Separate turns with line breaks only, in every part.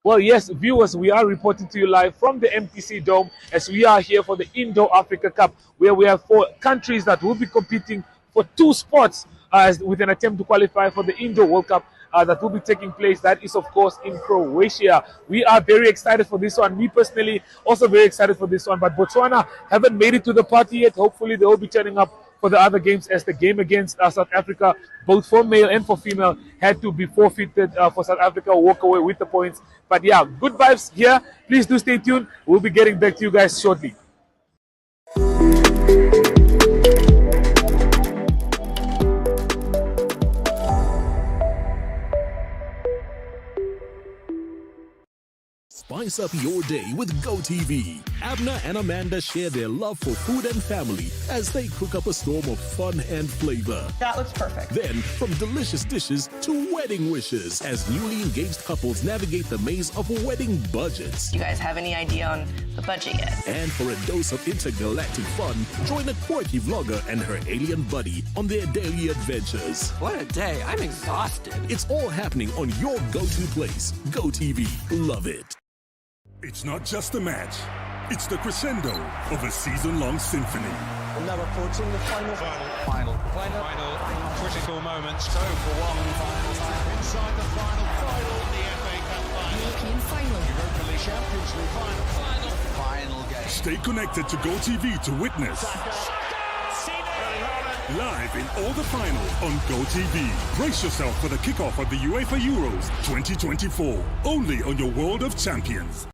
Well, yes, viewers, we are reporting to you live from the MTC Dome as we are here for the Indo-Africa Cup, where we have 4 countries that will be competing for 2 spots with an attempt to qualify for the Indo World Cup that will be taking place. That is, of course, in Croatia. We are very excited for this one. Me personally, also very excited for this one. But Botswana haven't made it to the party yet. Hopefully, they will be turning up for the other games, as the game against South Africa, both for male and for female, had to be forfeited for South Africa to walk away with the points. But yeah, good vibes here. Please do stay tuned. We'll be getting back to you guys shortly.
Spice up your day with GoTV. Abner and Amanda share their love for food and family as they cook up a storm of fun and flavor.
That looks perfect.
Then, from delicious dishes to wedding wishes as newly engaged couples navigate the maze of wedding budgets.
Do you guys have any idea on the budget yet?
And for a dose of intergalactic fun, join a quirky vlogger and her alien buddy on their daily adventures.
What a day. I'm exhausted.
It's all happening on your go-to place. GoTV. Love it.
It's not just a match. It's the crescendo of a season-long symphony.
We're now approaching the final. Final critical moments. Go for one final time. Inside the final in the FA Cup final.
European final.
Europa League Champions League final game.
Stay connected to GoTV to witness. Live in all the finals on GoTV. Brace yourself for the kickoff of the UEFA Euros 2024. Only on your World of Champions.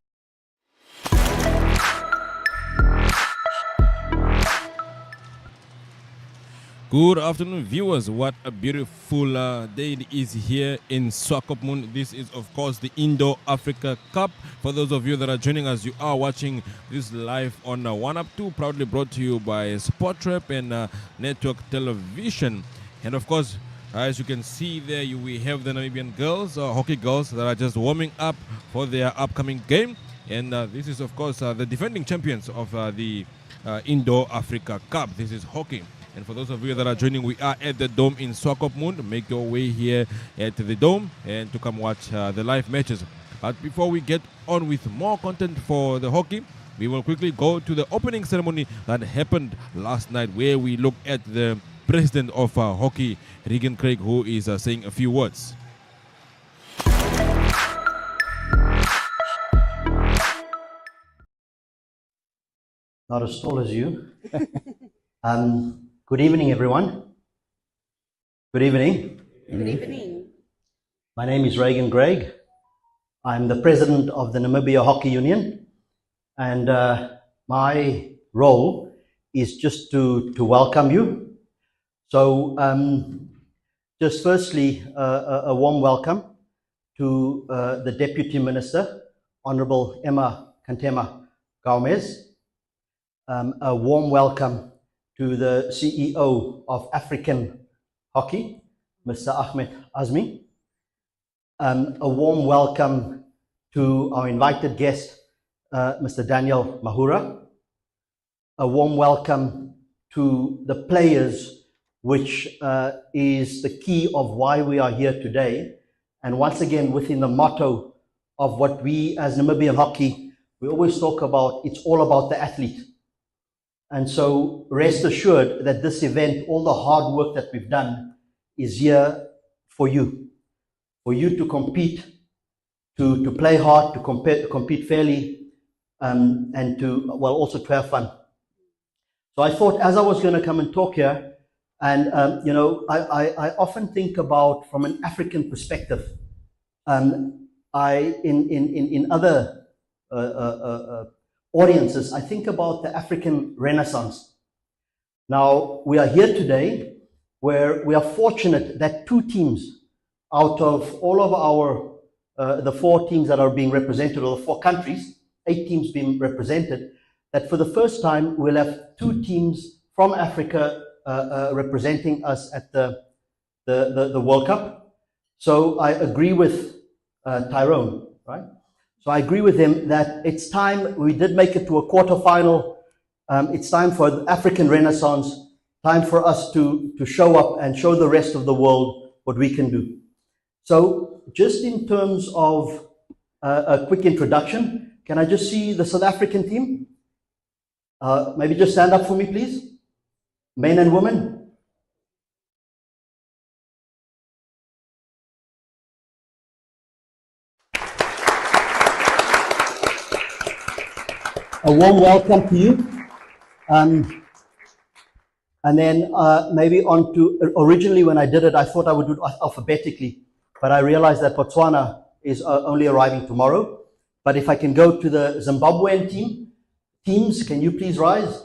Good afternoon, viewers. What a beautiful day it is here in Swakopmund. This is, of course, the Indo-Africa Cup. For those of you that are joining us, you are watching this live on 1UP2, proudly brought to you by Sportrap and Network Television. And, of course, as you can see there, we have the Namibian girls, hockey girls, that are just warming up for their upcoming game. And this is, of course, the defending champions of the Indo-Africa Cup. This is hockey. And for those of you that are joining, we are at the Dome in Swakopmund. Make your way here at the Dome and to come watch the live matches. But before we get on with more content for the hockey, we will quickly go to the opening ceremony that happened last night, where we look at the president of hockey, Regan Craig, who is saying a few words.
Not as tall as you. Good evening, everyone. Good evening.
Good evening.
My name is Regan Craig. I'm the president of the Namibia Hockey Union, and my role is just to welcome you. So, just firstly, a warm welcome to the Deputy Minister, Honorable Emma Kantema Gomez. A warm welcome to the CEO of African Hockey, Mr. Ahmed Azmi. A warm welcome to our invited guest, Mr. Daniel Mahura. A warm welcome to the players, which is the key of why we are here today. And once again, within the motto of what we as Namibian Hockey, we always talk about, it's all about the athlete. And so rest assured that this event, all the hard work that we've done, is here for you to compete, to play hard, to compete fairly, and to, well, also to have fun. So I thought, as I was going to come and talk here, and you know, I often think about from an African perspective. In other audiences, I think about the African Renaissance. Now, we are here today where we are fortunate that 2 teams out of all of our, the 4 teams that are being represented, or the 4 countries, 8 teams being represented, that for the first time we'll have 2 teams from Africa representing us at the World Cup. So I agree with Tyrone, right? So I agree with him that it's time. We did make it to a quarterfinal. It's time for the African Renaissance, time for us to show up and show the rest of the world what we can do. So just in terms of a quick introduction. Can I just see the South African team? Maybe just stand up for me, please. Men and women. A warm welcome to you. And then maybe on to, originally when I did it, I thought I would do it alphabetically, but I realized that Botswana is only arriving tomorrow. But if I can go to the Zimbabwean teams, can you please rise?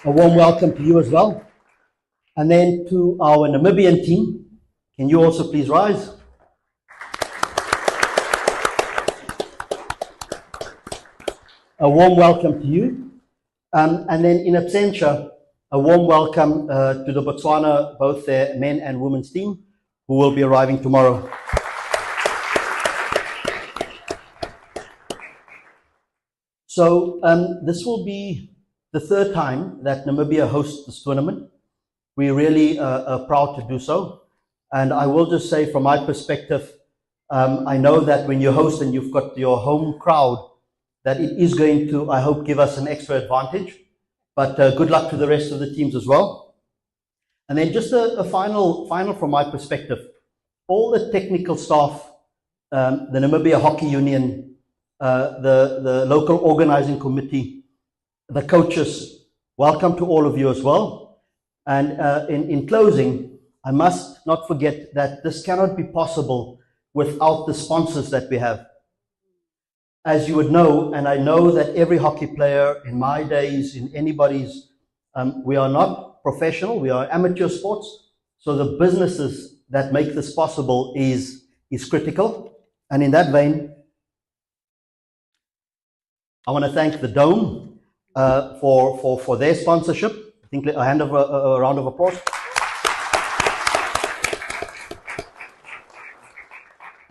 A warm welcome to you as well. And then to our Namibian team, can you also please rise? A warm welcome to you. And then in absentia, a warm welcome to the Botswana, both their men and women's team, who will be arriving tomorrow. So this will be the third time that Namibia hosts this tournament. We're really proud to do so. And I will just say from my perspective, I know that when you host and you've got your home crowd, that it is going to, I hope, give us an extra advantage. But good luck to the rest of the teams as well. And then just a final from my perspective. All the technical staff, the Namibia Hockey Union, the local organizing committee, the coaches, welcome to all of you as well. And in closing, I must not forget that this cannot be possible without the sponsors that we have. As you would know, and I know that every hockey player in my days, in anybody's, we are not professional, we are amateur sports. So the businesses that make this possible is critical. And in that vein, I want to thank the Dome for their sponsorship. I think a round of applause.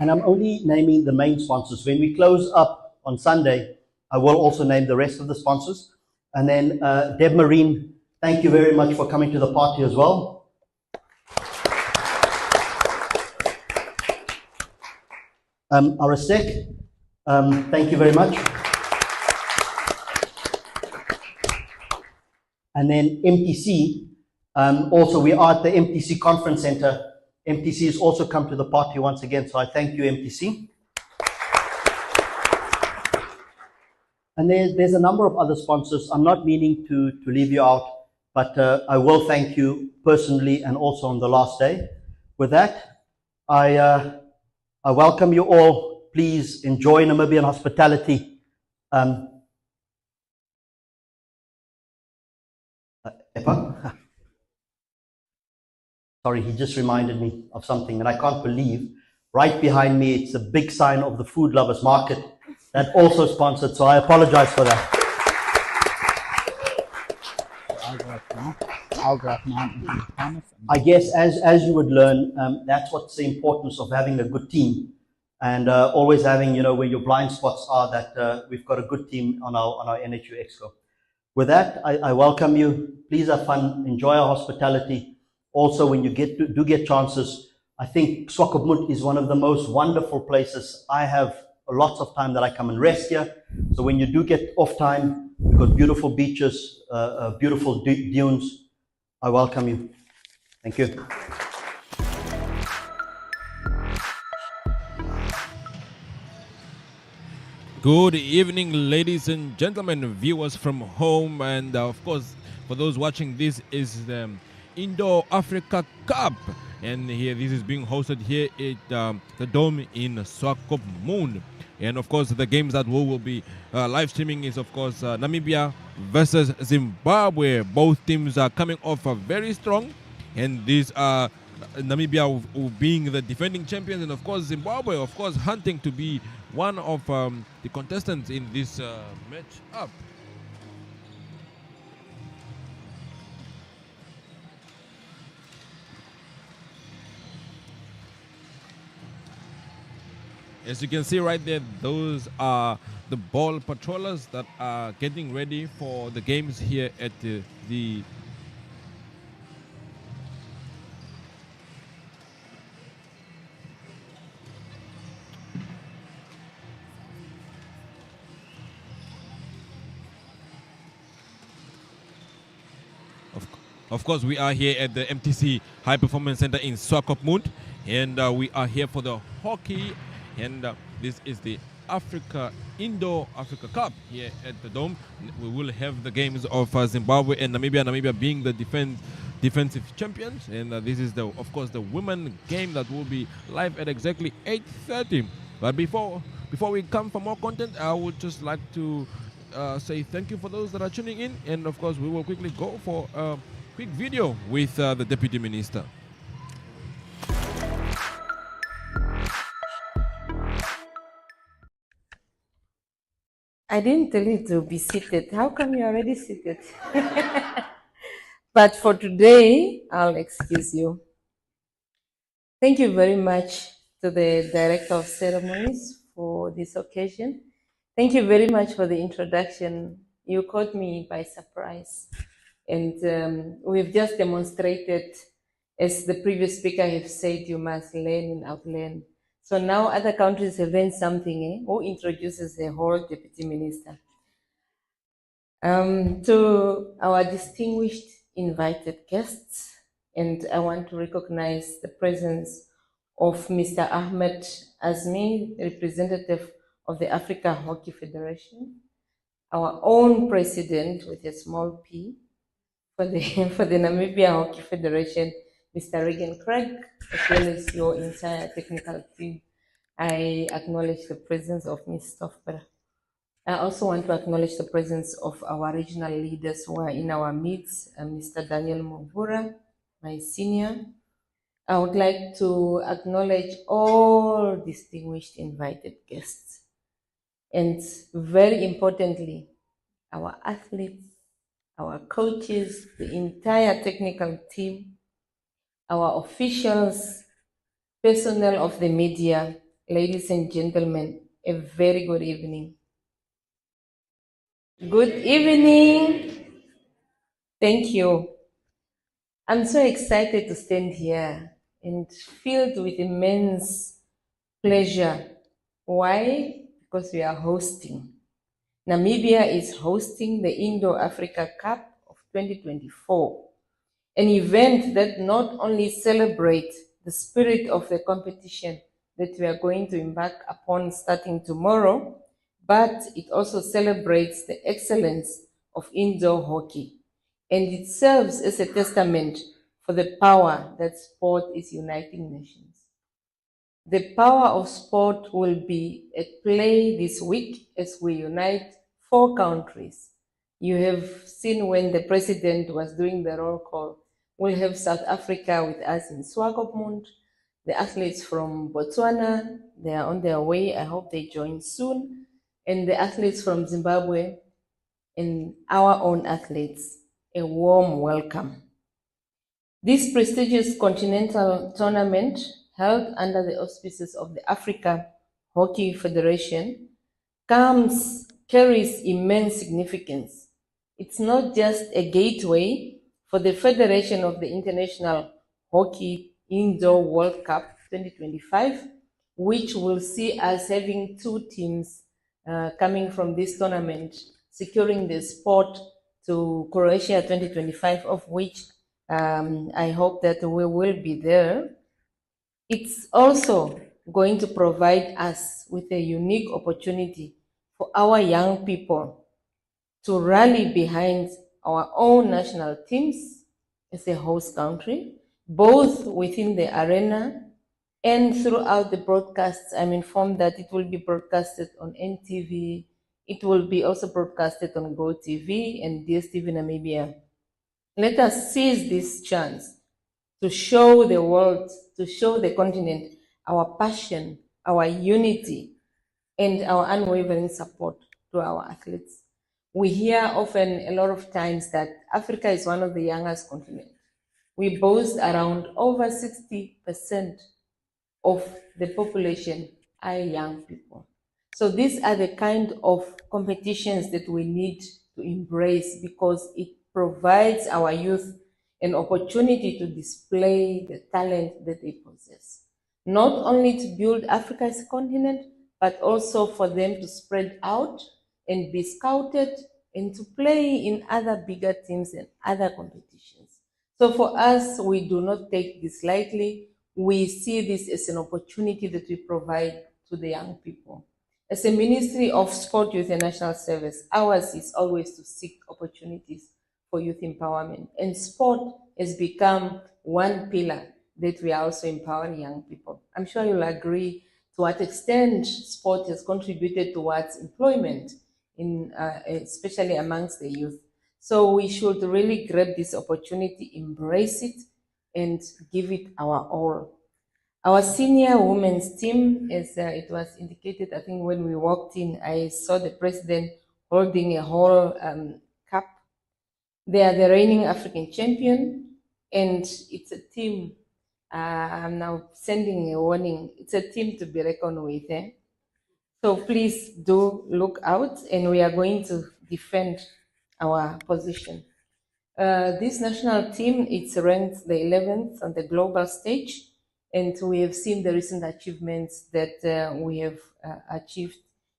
And I'm only naming the main sponsors. When we close up on Sunday, I will also name the rest of the sponsors. And then Deb Marine, thank you very much for coming to the party as well. Arasek, thank you very much. And then MTC, also we are at the MTC Conference Center. MTC has also come to the party once again, so I thank you, MTC. And there's a number of other sponsors. I'm not meaning to leave you out, but I will thank you personally and also on the last day. With that, I welcome you all. Please enjoy Namibian hospitality. Sorry, he just reminded me of something, and I can't believe right behind me it's a big sign of the Food Lovers Market that also sponsored, so I apologize for that. I guess as you would learn, that's what's the importance of having a good team, and always having, you know, where your blind spots are, that we've got a good team on our NHU Exco. With that, I welcome you. Please have fun, enjoy our hospitality. Also, when you do get chances, I think Swakopmund is one of the most wonderful places. I have lots of time that I come and rest here. So when you do get off time, we've got beautiful beaches, beautiful dunes. I welcome you. Thank you.
Good evening, ladies and gentlemen, viewers from home, and of course, for those watching, this is the Indo-Africa Cup, and here this is being hosted here at the Dome in Swakopmund. And of course, the games that we will be live streaming is, of course, Namibia versus Zimbabwe. Both teams are coming off very strong, and these are Namibia being the defending champions, and of course Zimbabwe, of course, hunting to be one of the contestants in this match up. As you can see right there, those are the ball patrollers that are getting ready for the games here at the Of course, we are here at the MTC High Performance Center in Swakopmund, and we are here for the hockey, and this is the Indo-Africa Cup here at the Dome. We will have the games of Zimbabwe and Namibia. Namibia being the defensive champions, and this is of course the women game that will be live at exactly 8:30. But before we come for more content, I would just like to say thank you for those that are tuning in, and of course we will quickly go for a quick video with the Deputy Minister.
I didn't tell you to be seated. How come you're already seated? But for today, I'll excuse you. Thank you very much to the Director of Ceremonies for this occasion. Thank you very much for the introduction. You caught me by surprise. And we've just demonstrated, as the previous speaker have said, you must learn and outlearn. So now other countries have learned something. Who introduces the whole Deputy Minister? To our distinguished invited guests, and I want to recognize the presence of Mr. Ahmed Azmi, representative of the Africa Hockey Federation, our own president with a small p for the Namibia Hockey Federation, Mr. Regan Craig, as well as your entire technical team. I acknowledge the presence of Ms. Stoffber. I also want to acknowledge the presence of our regional leaders who are in our midst, Mr. Daniel Muvura, my senior. I would like to acknowledge all distinguished invited guests. And very importantly, our athletes, our coaches, the entire technical team, our officials, personnel of the media, ladies and gentlemen, a very good evening. Good evening. Thank you. I'm so excited to stand here and filled with immense pleasure. Why? Because we are hosting. Namibia is hosting the Indo-Africa Cup of 2024, an event that not only celebrates the spirit of the competition that we are going to embark upon starting tomorrow, but it also celebrates the excellence of indoor hockey. And it serves as a testament for the power that sport is uniting nations. The power of sport will be at play this week as we unite 4 countries. You have seen when the president was doing the roll call, we'll have South Africa with us in Swakopmund. The athletes from Botswana, they are on their way. I hope they join soon. And the athletes from Zimbabwe and our own athletes, a warm welcome. This prestigious continental tournament, held under the auspices of the Africa Hockey Federation, carries immense significance. It's not just a gateway for the Federation of the International Hockey Indoor World Cup 2025, which will see us having 2 teams coming from this tournament, securing the spot to Croatia 2025, of which I hope that we will be there. It's also going to provide us with a unique opportunity for our young people to rally behind our own national teams as a host country, both within the arena and throughout the broadcasts. I'm informed that it will be broadcasted on NTV. It will be also broadcasted on GoTV and DSTV Namibia. Let us seize this chance to show the world, to show the continent our passion, our unity, and our unwavering support to our athletes. We hear often a lot of times that Africa is one of the youngest continents. We boast around over 60% of the population are young people. So these are the kind of competitions that we need to embrace, because it provides our youth an opportunity to display the talent that they possess. Not only to build Africa as a continent, but also for them to spread out and be scouted and to play in other bigger teams and other competitions. So for us, we do not take this lightly. We see this as an opportunity that we provide to the young people. As a Ministry of Sport, Youth and National Service, ours is always to seek opportunities for youth empowerment. And sport has become one pillar that we are also empowering young people. I'm sure you'll agree to what extent sport has contributed towards employment, especially amongst the youth. So we should really grab this opportunity, embrace it, and give it our all. Our senior women's team, as it was indicated, I think when we walked in, I saw the president holding a whole cup. They are the reigning African champion, and it's a team. I'm now sending a warning. It's a team to be reckoned with. So please do look out, and we are going to defend our position. This national team, it's ranked the 11th on the global stage, and we have seen the recent achievements that we have achieved,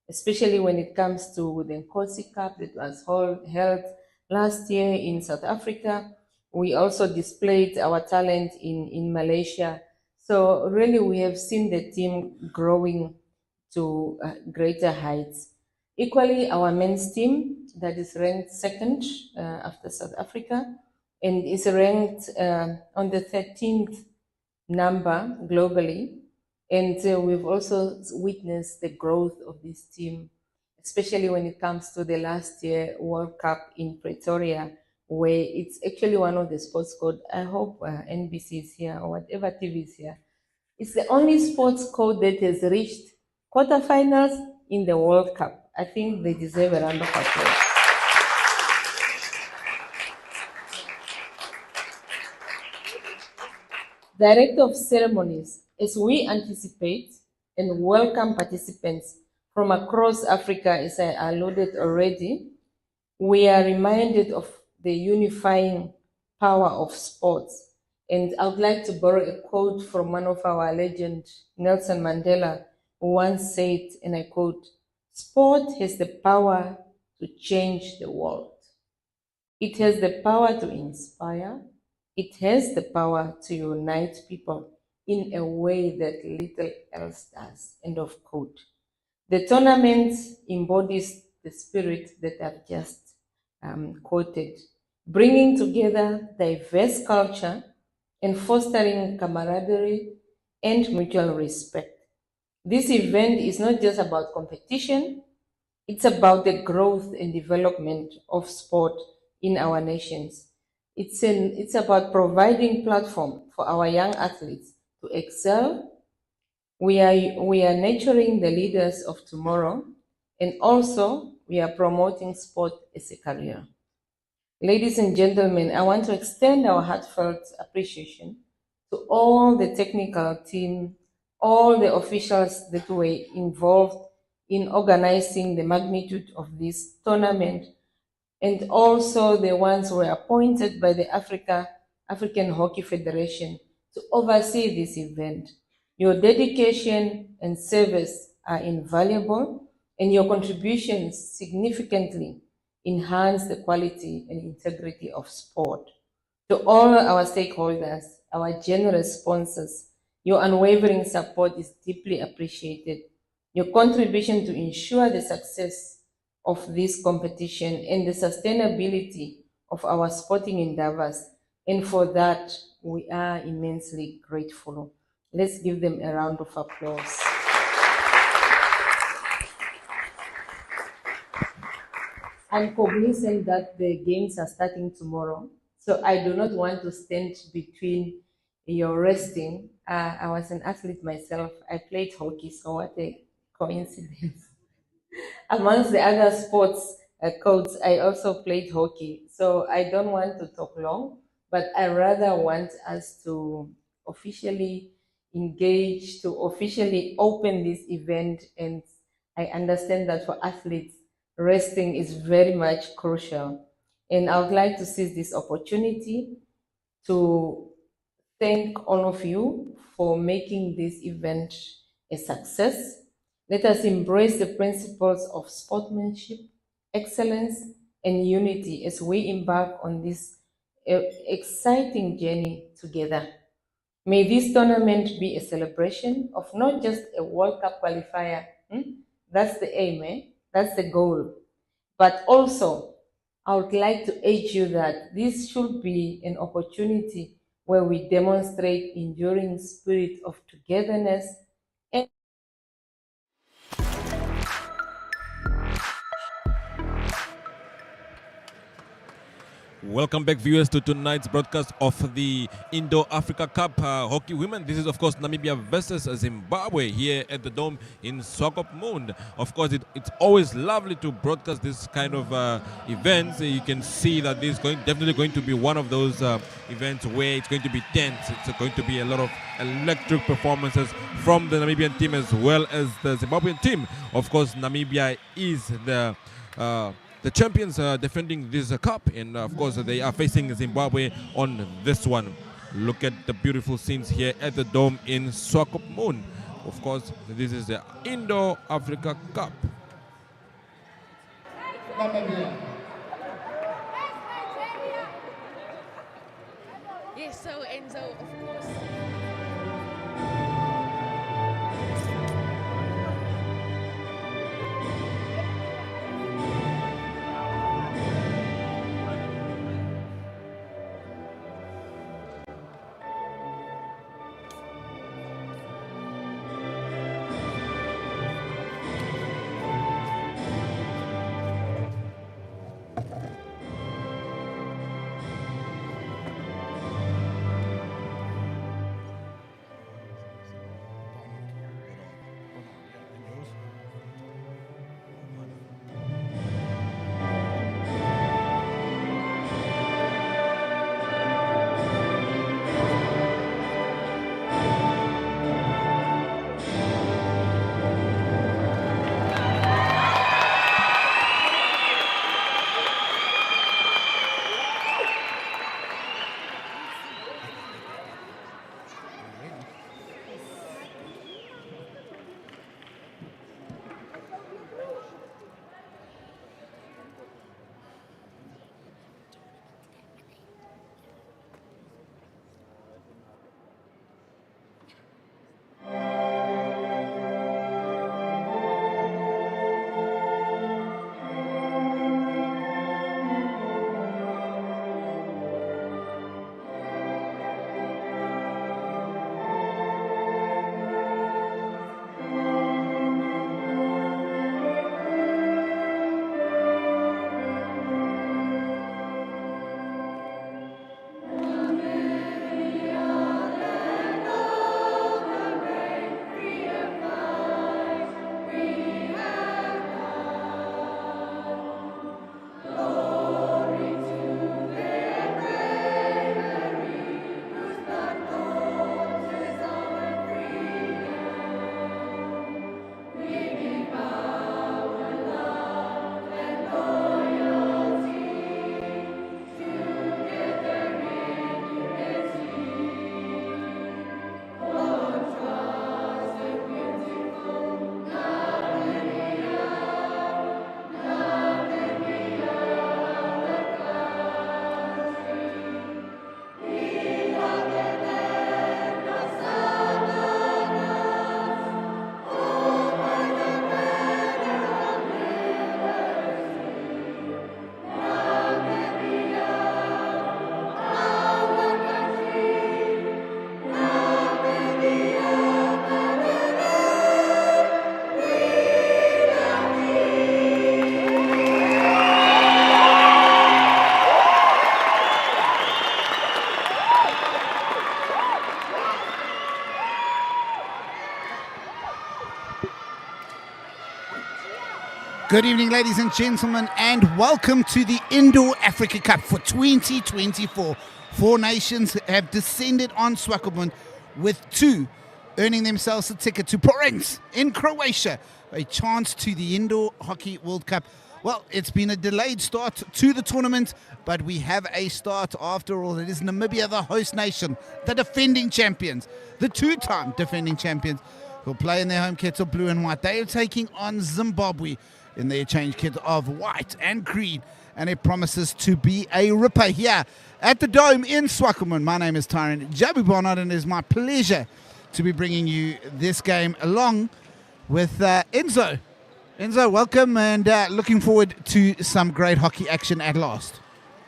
especially when it comes to the Nkosi Cup that was held last year in South Africa. We also displayed our talent in Malaysia. So really we have seen the team growing to greater heights. Equally, our men's team that is ranked second after South Africa and is ranked on the 13th number globally. And we've also witnessed the growth of this team, especially when it comes to the last year World Cup in Pretoria, where it's actually one of the sports code. I hope NBC is here or whatever TV is here. It's the only sports code that has reached quarterfinals in the World Cup. I think they deserve a round of applause. Director of Ceremonies, as we anticipate and welcome participants from across Africa, as I alluded already, we are reminded of the unifying power of sports. And I would like to borrow a quote from one of our legends, Nelson Mandela, who once said, and I quote, "Sport has the power to change the world. It has the power to inspire. It has the power to unite people in a way that little else does." End of quote. The tournament embodies the spirit that I've just quoted, bringing together diverse culture and fostering camaraderie and mutual respect. This event is not just about competition, it's about the growth and development of sport in our nations. It's about providing platform for our young athletes to excel. We are nurturing the leaders of tomorrow, and also we are promoting sport as a career. Ladies and gentlemen, I want to extend our heartfelt appreciation to all the technical team, all the officials that were involved in organizing the magnitude of this tournament, and also the ones who were appointed by the African Hockey Federation to oversee this event. Your dedication and service are invaluable, and your contributions significantly enhance the quality and integrity of sport. To all our stakeholders, our generous sponsors, your unwavering support is deeply appreciated. Your contribution to ensure the success of this competition and the sustainability of our sporting endeavors, and for that we are immensely grateful. Let's give them a round of applause. I'm cognizant that the games are starting tomorrow, so I do not want to stand between your resting. I was an athlete myself. I played hockey, so what a coincidence. Amongst the other sports codes, I also played hockey, so I don't want to talk long, but I rather want us to officially engage, to officially open this event. And I understand that for athletes, resting is very much crucial. And I would like to seize this opportunity to thank all of you for making this event a success. Let us embrace the principles of sportsmanship, excellence, and unity as we embark on this an exciting journey together. May this tournament be a celebration of not just a World Cup qualifier, that's the aim, that's the goal, but also I would like to urge you that this should be an opportunity where we demonstrate enduring spirit of togetherness and
Welcome back, viewers, to tonight's broadcast of the Indo-Africa Cup Hockey Women. This is, of course, Namibia versus Zimbabwe here at the Dome in Swakopmund. Of course, it's always lovely to broadcast this kind of events. You can see that this is definitely going to be one of those events where it's going to be tense. It's going to be a lot of electric performances from the Namibian team as well as the Zimbabwean team. Of course, Namibia is the champions defending this cup, and of course they are facing Zimbabwe on this one. Look at the beautiful scenes here at the Dome in Swakopmund. Of course, this is the Indo-Africa Cup.
Yes, so Enzo, of course.
Good evening, ladies and gentlemen, and welcome to the Indo-Africa Cup for 2024. 4 nations have descended on Swakopmund, with 2 earning themselves a ticket to Porence in Croatia, a chance to the Indo Hockey World Cup. Well, it's been a delayed start to the tournament, but we have a start after all. It is Namibia, the host nation, the defending champions, the 2-time defending champions, who play in their home kits of blue and white. They are taking on Zimbabwe in their change kit of white and green. and it promises to be a ripper here at the Dome in Swakopmund. My name is Tyron Jabu Barnard, and it is my pleasure to be bringing you this game along with Enzo. Enzo, welcome, and looking forward to some great hockey action at last.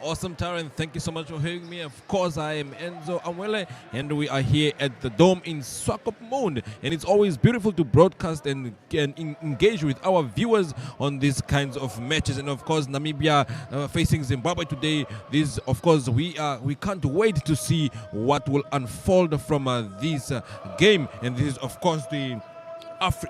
Awesome, Taran. Thank you so much for having me. Of course, I am Enzo Amwele, and we are here at the Dome in Swakopmund. And it's always beautiful to broadcast and engage with our viewers on these kinds of matches. And of course, Namibia facing Zimbabwe today. This, of course, we can't wait to see what will unfold from this game. And this is, of course, the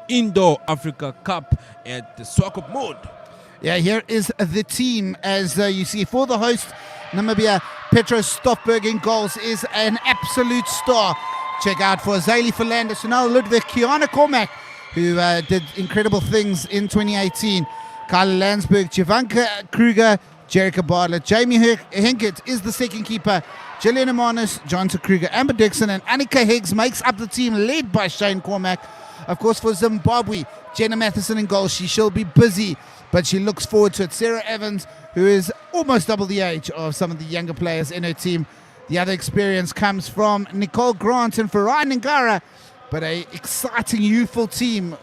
Indo Africa Cup at Swakopmund.
Yeah, here is the team as you see for the host, Namibia. Petros Stoffberg in goals is an absolute star. Check out for Zali Philander, Sunil Ludwig, Kiana Cormack, who did incredible things in 2018. Carla Landsberg, Javanka Kruger, Jerica Bartlett, Jamie Henkett is the second keeper. Gillian Amanis, Jonathan Kruger, Amber Dixon, and Annika Higgs makes up the team led by Shane Cormack. Of course, for Zimbabwe, Jenna Matheson in goal. She'll be busy, but she looks forward to it. Sarah Evans, who is almost double the age of some of the younger players in her team. The other experience comes from Nicole Grant and Farai Ngara, but an exciting youthful team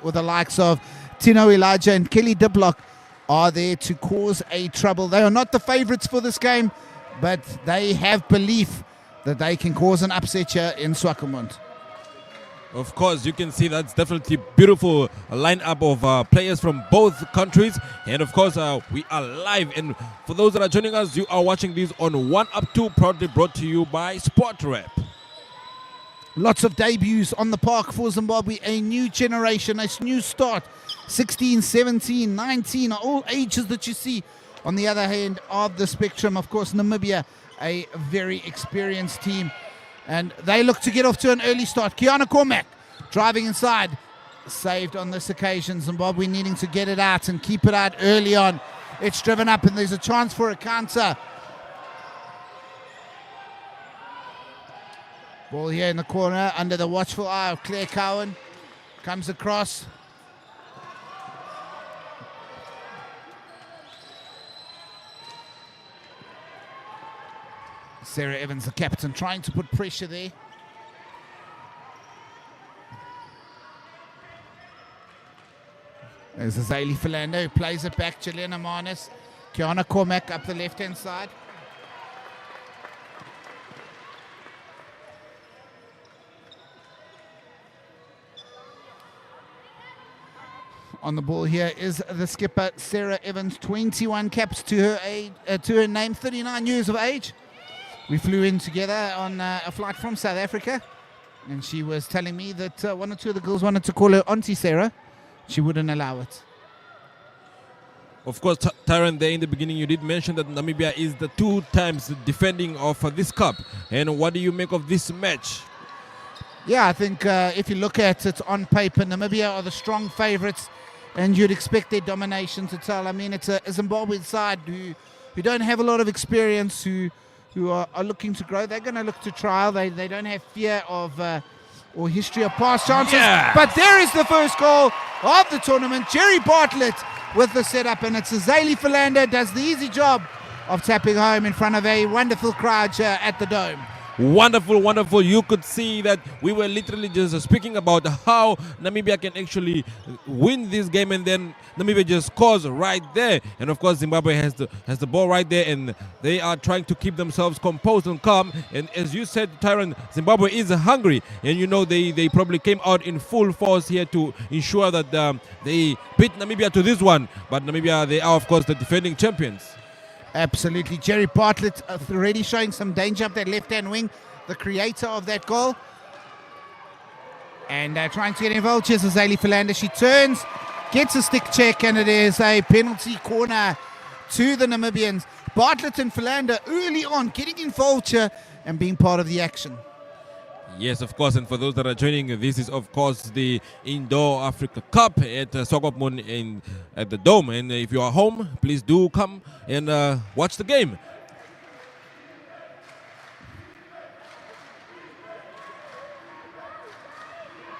with the likes of Tino Elijah and Kelly Diblock are there to cause a trouble. They are not the favourites for this game, but they have belief that they can cause an upset here in Swakopmund.
Of course, you can see that's definitely beautiful lineup of players from both countries. And of course, we are live. And for those that are joining us, you are watching this on 1 Up 2, proudly brought to you by Sport Rep.
Lots of debuts on the park for Zimbabwe. A new generation, a new start. 16, 17, 19, all ages that you see. On the other hand of the spectrum, of course, Namibia, a very experienced team. And they look to get off to an early start. Kiana Cormack driving inside. Saved on this occasion. Zimbabwe needing to get it out and keep it out early on. It's driven up and there's a chance for a counter. Ball here in the corner under the watchful eye of Claire Cowan. Comes across. Sarah Evans, the captain, trying to put pressure there. There's Azali Philander who plays it back. Juliana Manis. Kiana Cormack up the left-hand side. On the ball here is the skipper, Sarah Evans, 21 caps to her name, 39 years of age. We flew in together on a flight from South Africa, and she was telling me that one or two of the girls wanted to call her Auntie Sarah. She wouldn't allow it.
Of course, Tyron, there in the beginning you did mention that Namibia is the 2 times defending of this cup. And what do you make of this match?
Yeah, I think if you look at it on paper, Namibia are the strong favourites, and you'd expect their domination to tell. I mean, it's a Zimbabwean side who don't have a lot of experience, who are looking to grow. They're going to look to trial. They don't have fear of or history of past chances.
Yeah.
But there is the first goal of the tournament. Jerry Bartlett with the setup, and it's Azali Philander does the easy job of tapping home in front of a wonderful crowd here at the Dome.
Wonderful, wonderful. You could see that we were literally just speaking about how Namibia can actually win this game, and then Namibia just scores right there. And of course, Zimbabwe has the ball right there, and they are trying to keep themselves composed and calm. And as you said, Tyron, Zimbabwe is hungry, and you know they probably came out in full force here to ensure that they beat Namibia to this one. But Namibia, they are of course the defending champions.
Absolutely. Jerry Bartlett already showing some danger up that left-hand wing, the creator of that goal. And trying to get involved. Here's Azali Philander. She turns, gets a stick check, and it is a penalty corner to the Namibians. Bartlett and Philander early on getting involved here and being part of the action.
Yes, of course, and for those that are joining, this is of course the Indo Africa Cup at Swakopmund at the Dome. And if you are home, please do come and watch the game.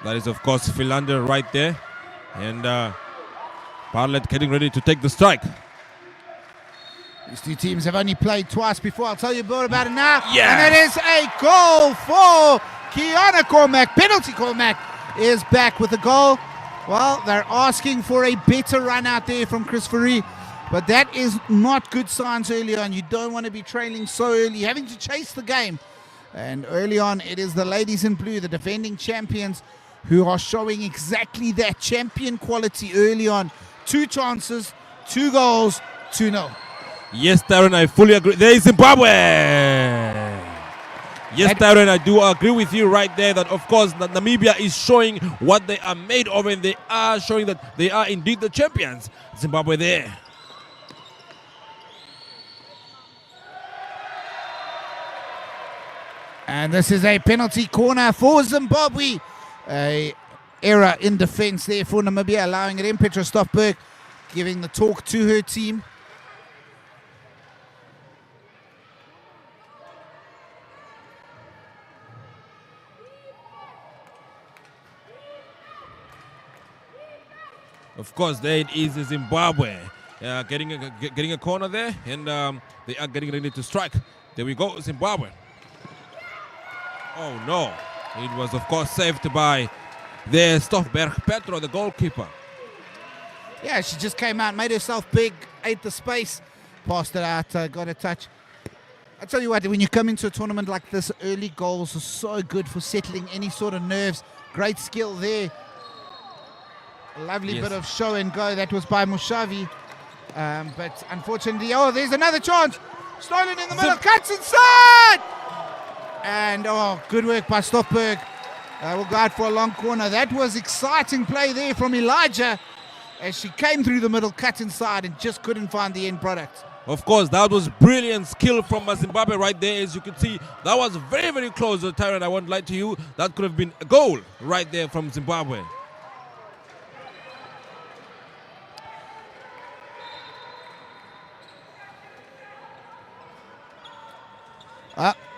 That is of course Philander right there, and Bartlett getting ready to take the strike.
These two teams have only played twice before. I'll tell you more about it now.
Yeah.
And it is a goal for Kiana Cormac. Penalty. Cormac is back with the goal. Well, they're asking for a better run out there from Chris Fourie, but that is not good signs early on. You don't want to be trailing so early, having to chase the game. And early on, it is the ladies in blue, the defending champions, who are showing exactly that champion quality early on. 2 chances, 2 goals, 2-0.
Yes, Tyron, I fully agree. There is Zimbabwe. Yes, Tyron, I do agree with you right there that, of course, that Namibia is showing what they are made of, and they are showing that they are indeed the champions. Zimbabwe there.
And this is a penalty corner for Zimbabwe. A error in defense there for Namibia, allowing it in. Petra Stoffberg giving the talk to her team.
Of course, there it is, Zimbabwe getting a corner there, and they are getting ready to strike. There we go, Zimbabwe. Oh no, it was of course saved by the Stoffberg Petro, the goalkeeper.
Yeah, she just came out, made herself big, ate the space, passed it out, got a touch. I tell you what, when you come into a tournament like this, early goals are so good for settling any sort of nerves. Great skill there. A lovely bit of show and go. That was by Mushavi. But unfortunately, oh, there's another chance. Stolen in the middle, cuts inside! And, oh, good work by Stoffberg. We'll go out for a long corner. That was exciting play there from Elijah as she came through the middle, cut inside, and just couldn't find the end product.
Of course, that was brilliant skill from Zimbabwe right there. As you can see, that was very, very close. Tyron, I won't lie to you. That could have been a goal right there from Zimbabwe.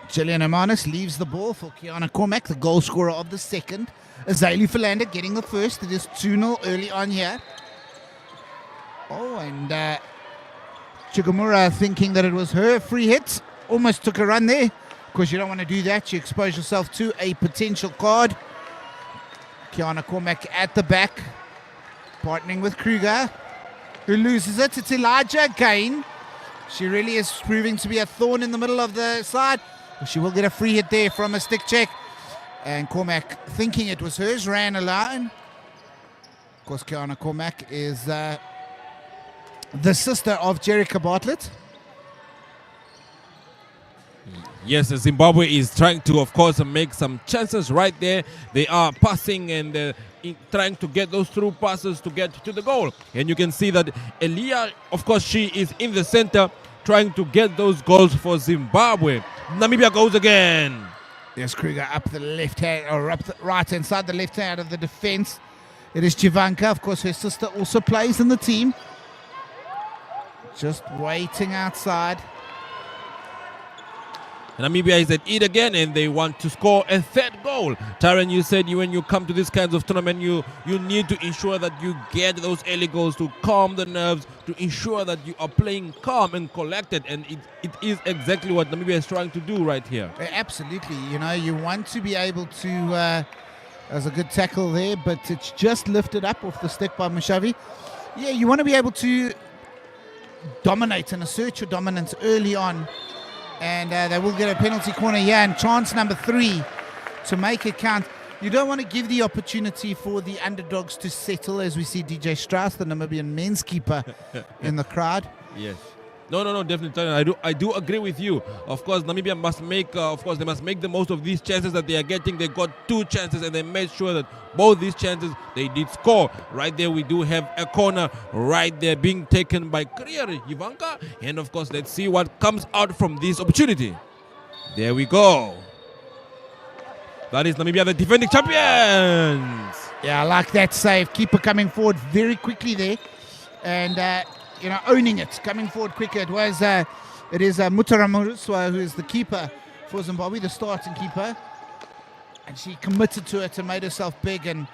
Gillian Hermanis leaves the ball for Kiana Cormac, the goal scorer of the second. Azalea Philander getting the first. It is 2-0 early on here. Oh, and Chigamura thinking that it was her free hit. Almost took a run there. Of course, you don't want to do that. You expose yourself to a potential card. Kiana Cormac at the back, partnering with Kruger, who loses it. It's Elijah again. She really is proving to be a thorn in the middle of the side. She will get a free hit there from a stick check. And Cormac, thinking it was hers, ran alone. Of course, Kiana Cormac is the sister of Jerica Bartlett.
Yes, Zimbabwe is trying to, of course, make some chances right there. They are passing and trying to get those through passes to get to the goal. And you can see that Elia, of course, she is in the center trying to get those goals for Zimbabwe. Namibia goes again.
There's Kruger up the left hand, or up the right hand side, the left hand of the defense. It is Jivanka. Of course, her sister also plays in the team. Just waiting outside.
Namibia is at it again, and they want to score a third goal. Tyron, you said when you come to this kinds of tournament, you need to ensure that you get those early goals to calm the nerves, to ensure that you are playing calm and collected, and it is exactly what Namibia is trying to do right here.
Absolutely. You know, you want to be able to, there's a good tackle there, but it's just lifted up off the stick by Mushavi. Yeah, you want to be able to dominate and assert your dominance early on. And they will get a penalty corner here, and chance number 3 to make it count. You don't want to give the opportunity for the underdogs to settle, as we see DJ Strauss, the Namibian men's keeper, in the crowd.
Yes. No, definitely. I do agree with you. Of course, Namibia must make, they must make the most of these chances that they are getting. They got 2 chances, and they made sure that both these chances they did score. Right there, we do have a corner right there being taken by Kriya Ivanka, and of course, let's see what comes out from this opportunity. There we go. That is Namibia, the defending champions.
Yeah, I like that save. Keeper coming forward very quickly there, and owning it, coming forward quicker. It is Mutaramuruswa who is the keeper for Zimbabwe, the starting keeper, and she committed to it and made herself big, and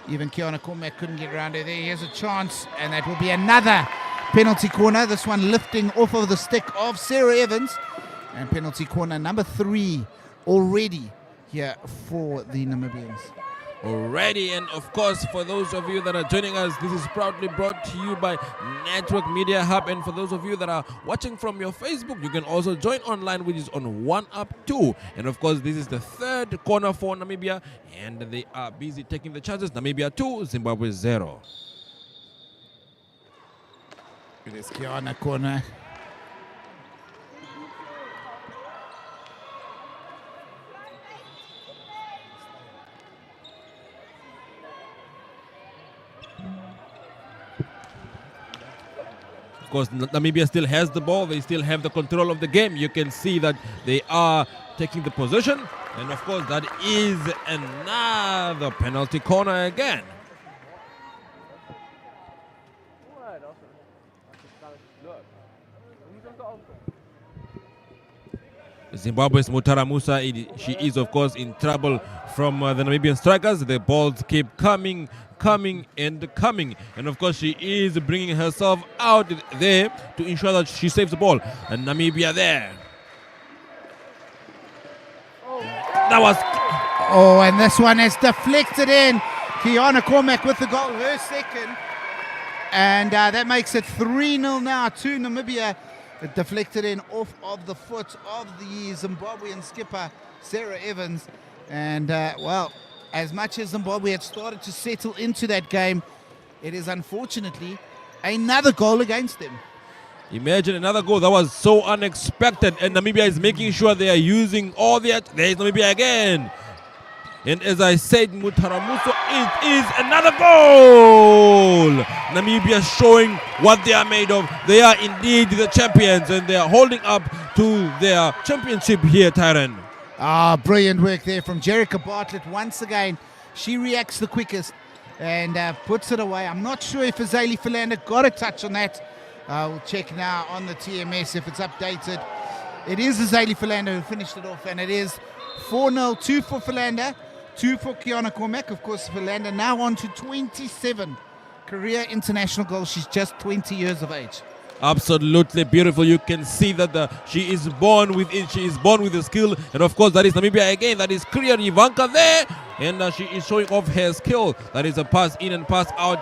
even Kiana Cormac couldn't get around her there. Here's a chance, and that will be another penalty corner. This one lifting off of the stick of Sarah Evans. And penalty corner number 3 already here for the Namibians.
Already, and of course, for those of you that are joining us, this is proudly brought to you by Network Media Hub. And for those of you that are watching from your Facebook, you can also join online, which is on 1UP2. And of course, this is the 3rd corner for Namibia, and they are busy taking the chances. Namibia 2, Zimbabwe 0.
It is Kiana corner.
Of course, Namibia still has the ball. They still have the control of the game. You can see that they are taking the possession. And of course, that is another penalty corner again. Zimbabwe's Mutara Musa, she is of course in trouble from the Namibian strikers. The balls keep coming. And of course she is bringing herself out there to ensure that she saves the ball. And Namibia there. That was...
Oh, and this one is deflected in. Kiana Cormack with the goal, her second. And that makes it 3-0 now to Namibia. It deflected in off of the foot of the Zimbabwean skipper, Sarah Evans. And, well, as much as Zimbabwe had started to settle into that game, it is unfortunately another goal against them.
Imagine another goal that was so unexpected, and Namibia is making sure they are using all their... There is Namibia again. And as I said, Mutaramuso, it is another goal! Namibia showing what they are made of. They are indeed the champions, and they are holding up to their championship here, Tyron.
Ah, brilliant work there from Jerica Bartlett. Once again, she reacts the quickest and puts it away. I'm not sure if Azali Philander got a touch on that. We'll check now on the TMS if it's updated. It is Azali Philander who finished it off, and it is 4-0, 2 for Philander, 2 for Kiana Cormack. Of course, Philander now on to 27 career international goals. She's just 20 years of age.
Absolutely beautiful. You can see that she is born with it. She is born with the skill, and of course that is Namibia again. That is clear Ivanka there, and she is showing off her skill. That is a pass in and pass out.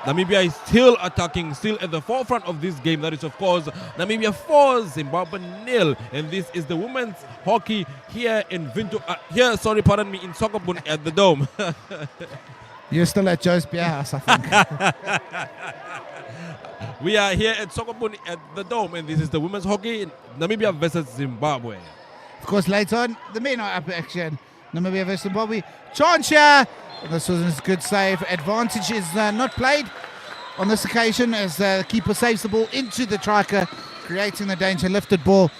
Namibia is still attacking, still at the forefront of this game. That is of course Namibia 4, Zimbabwe 0, and this is the women's hockey here in in Swakopmund at the Dome.
You're still at Joe's Beer House, I think.
We are here at Swakopmund at the Dome, and this is the women's hockey, Namibia versus Zimbabwe.
Of course, later on, the men are up action. Namibia versus Zimbabwe. Chance here. This was a good save. Advantage is not played on this occasion as the keeper saves the ball into the striker, creating the danger. Lifted ball.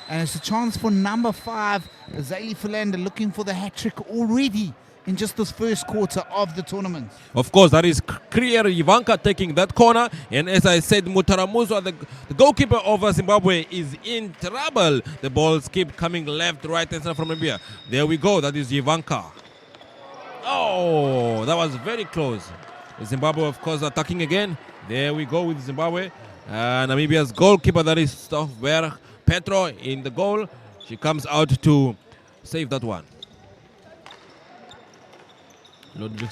And it's a chance for number 5, Azali Philander, looking for the hat-trick already in just this first quarter of the tournament.
Of course, that is clear. Ivanka taking that corner. And as I said, Mutaramuso, the goalkeeper of Zimbabwe, is in trouble. The balls keep coming left, right, and center from Namibia. There we go. That is Ivanka. Oh, that was very close. Zimbabwe, of course, attacking again. There we go with Zimbabwe. Namibia's goalkeeper, that is Stoffberg Petro, in the goal. She comes out to save that one. Ludwig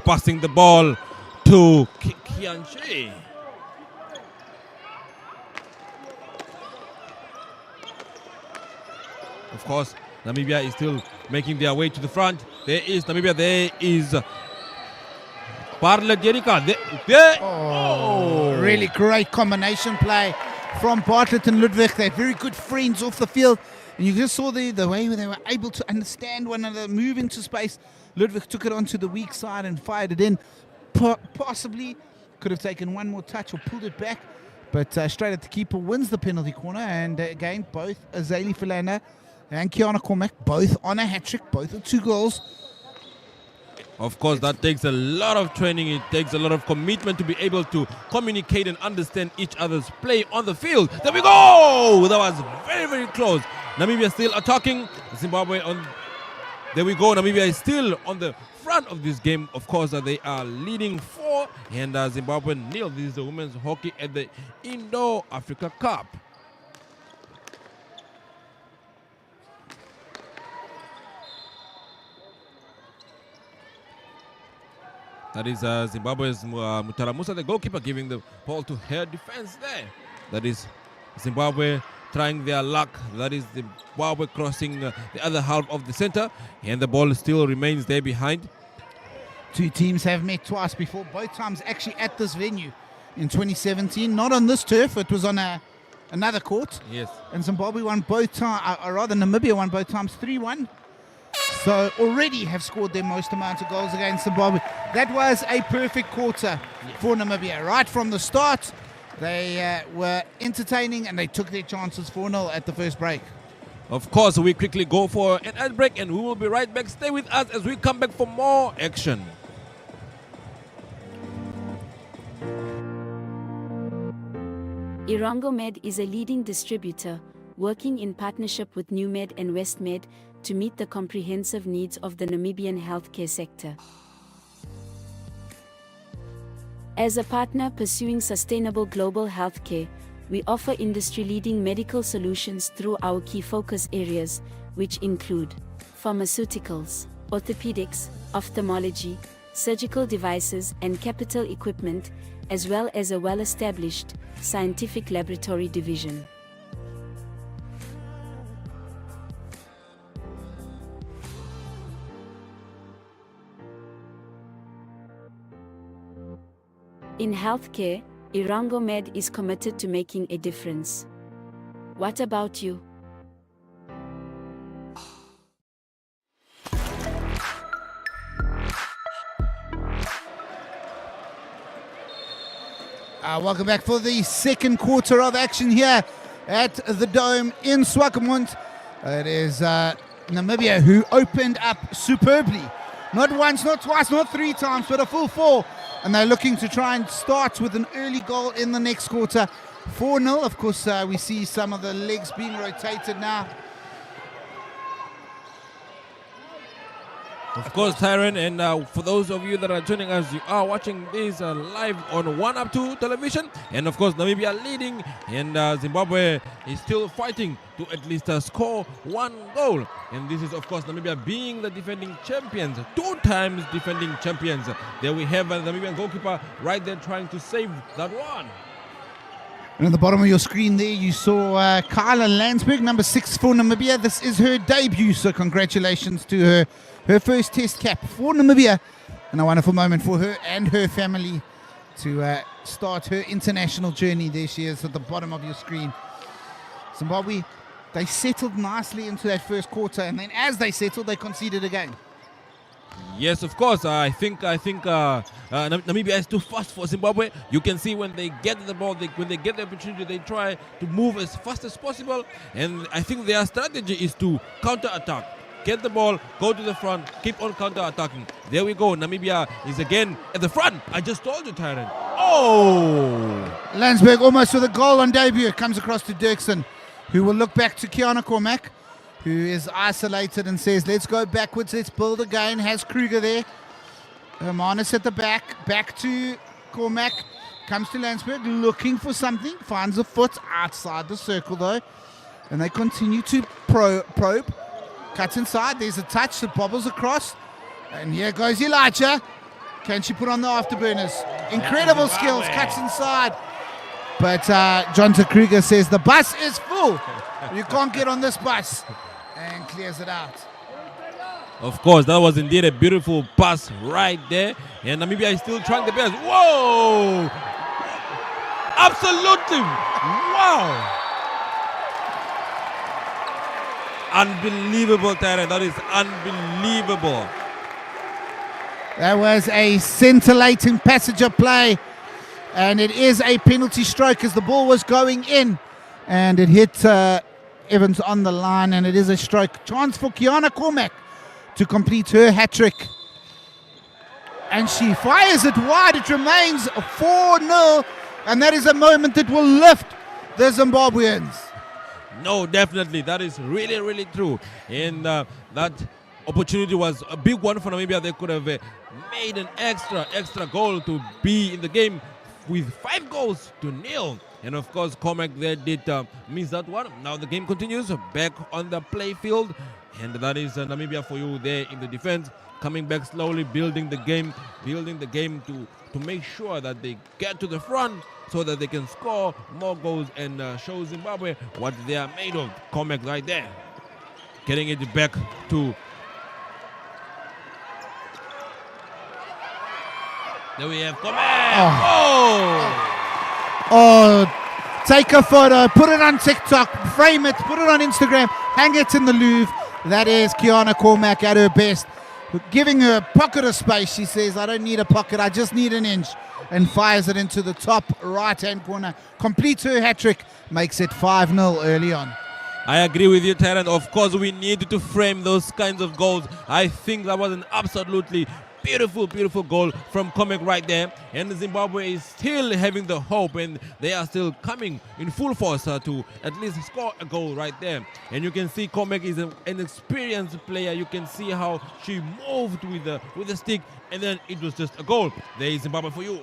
passing the ball to Kianchi. Of course, Namibia is still making their way to the front. There is Namibia. There is Bartlett Jerica.
Really great combination play from Bartlett and Ludwig. They're very good friends off the field. And you just saw the way they were able to understand one another, move into space. Ludwig took it onto the weak side and fired it in. Possibly could have taken one more touch or pulled it back. But straight at the keeper, wins the penalty corner. And again, both Azali Philander and Kiana Cormack, both on a hat-trick, both are 2 goals.
Of course, that takes a lot of training. It takes a lot of commitment to be able to communicate and understand each other's play on the field. There we go! That was very, very close. Namibia still attacking. Zimbabwe on There we go. Namibia is still on the front of this game. Of course, they are leading 4, and Zimbabwe nil. This is the women's hockey at the Indo-Africa Cup. That is Zimbabwe's Mutaramusa, the goalkeeper, giving the ball to her defense there. That is Zimbabwe trying their luck. That is Zimbabwe crossing the other half of the center, and the ball still remains there behind.
Two teams have met twice before, both times actually at this venue in 2017. Not on this turf, it was on another court.
Yes.
And Zimbabwe won both times, or rather Namibia won both times 3-1. So already have scored their most amount of goals against Zimbabwe. That was a perfect quarter for Namibia. Right from the start, they were entertaining and they took their chances 4-0 at the first break.
Of course, we quickly go for an ad break and we will be right back. Stay with us as we come back for more action.
Irangomed is a leading distributor working in partnership with NewMed and WestMed to meet the comprehensive needs of the Namibian healthcare sector. As a partner pursuing sustainable global healthcare, we offer industry-leading medical solutions through our key focus areas, which include pharmaceuticals, orthopedics, ophthalmology, surgical devices and capital equipment, as well as a well-established scientific laboratory division. In healthcare, Irangomed is committed to making a difference. What about you?
Welcome back for the second quarter of action here at the Dome in Swakopmund. It is Namibia who opened up superbly. Not once, not twice, not 3 times, but a full 4. And they're looking to try and start with an early goal in the next quarter. 4-0. Of course, we see some of the legs being rotated now.
Of course, Tyron, and for those of you that are joining us, you are watching this live on 1up2 television. And of course, Namibia leading, and Zimbabwe is still fighting to at least score 1 goal. And this is, of course, Namibia being the defending champions, 2 times defending champions. There we have a Namibian goalkeeper right there trying to save that one.
And at the bottom of your screen there, you saw Kyla Landsberg, number 6 for Namibia. This is her debut, so congratulations to her. Her first test cap for Namibia, and a wonderful moment for her and her family to start her international journey. There she is at the bottom of your screen. Zimbabwe, they settled nicely into that first quarter, and then as they settled, they conceded again.
Yes, of course. I think Namibia is too fast for Zimbabwe. You can see when they get the ball, when they get the opportunity, they try to move as fast as possible. And I think their strategy is to counter-attack. Get the ball, go to the front, keep on counter-attacking. There we go. Namibia is again at the front. I just told you, Tyrant. Oh!
Landsberg almost with a goal on debut. It comes across to Dirksen, who will look back to Kiana Cormac, who is isolated and says, let's go backwards, let's build again. Has Kruger there. Hermanus at the back to Cormac. Comes to Landsberg, looking for something. Finds a foot outside the circle, though. And they continue to probe. Cuts inside, there's a touch that bobbles across. And here goes Elijah. Can she put on the afterburners? Incredible skills, cuts inside. But John Kruger says the bus is full. You can't get on this bus. And clears it out.
Of course, that was indeed a beautiful pass right there. And Namibia is still trying the best. Whoa! Absolutely! Wow! Unbelievable, Tyrant. That is unbelievable.
That was a scintillating passage of play. And it is a penalty stroke as the ball was going in. And it hit Evans on the line. And it is a stroke. Chance for Kiana Cormac to complete her hat-trick. And she fires it wide. It remains 4-0. And that is a moment that will lift the Zimbabweans.
No, definitely. That is really, really true. And that opportunity was a big one for Namibia. They could have made an extra goal to be in the game with 5-0. And of course, Cormac there did miss that one. Now the game continues back on the play field. And that is Namibia for you there in the defense. Coming back slowly, building the game to make sure that they get to the front so that they can score more goals and show Zimbabwe what they are made of. Cormac right there. Getting it back to... There we have Cormac.
Oh, take a photo, put it on TikTok, frame it, put it on Instagram, hang it in the Louvre. That is Kiana Cormac at her best. Giving her a pocket of space. She says, I don't need a pocket, I just need an inch. And fires it into the top right-hand corner. Completes her hat-trick, makes it 5-0 early on.
I agree with you, Terran. Of course, we need to frame those kinds of goals. I think that was an absolutely beautiful goal from Cormac right there. And Zimbabwe is still having the hope, and they are still coming in full force to at least score a goal right there. And you can see Cormac is an experienced player. You can see how she moved with the stick, and then it was just a goal. There is Zimbabwe for you.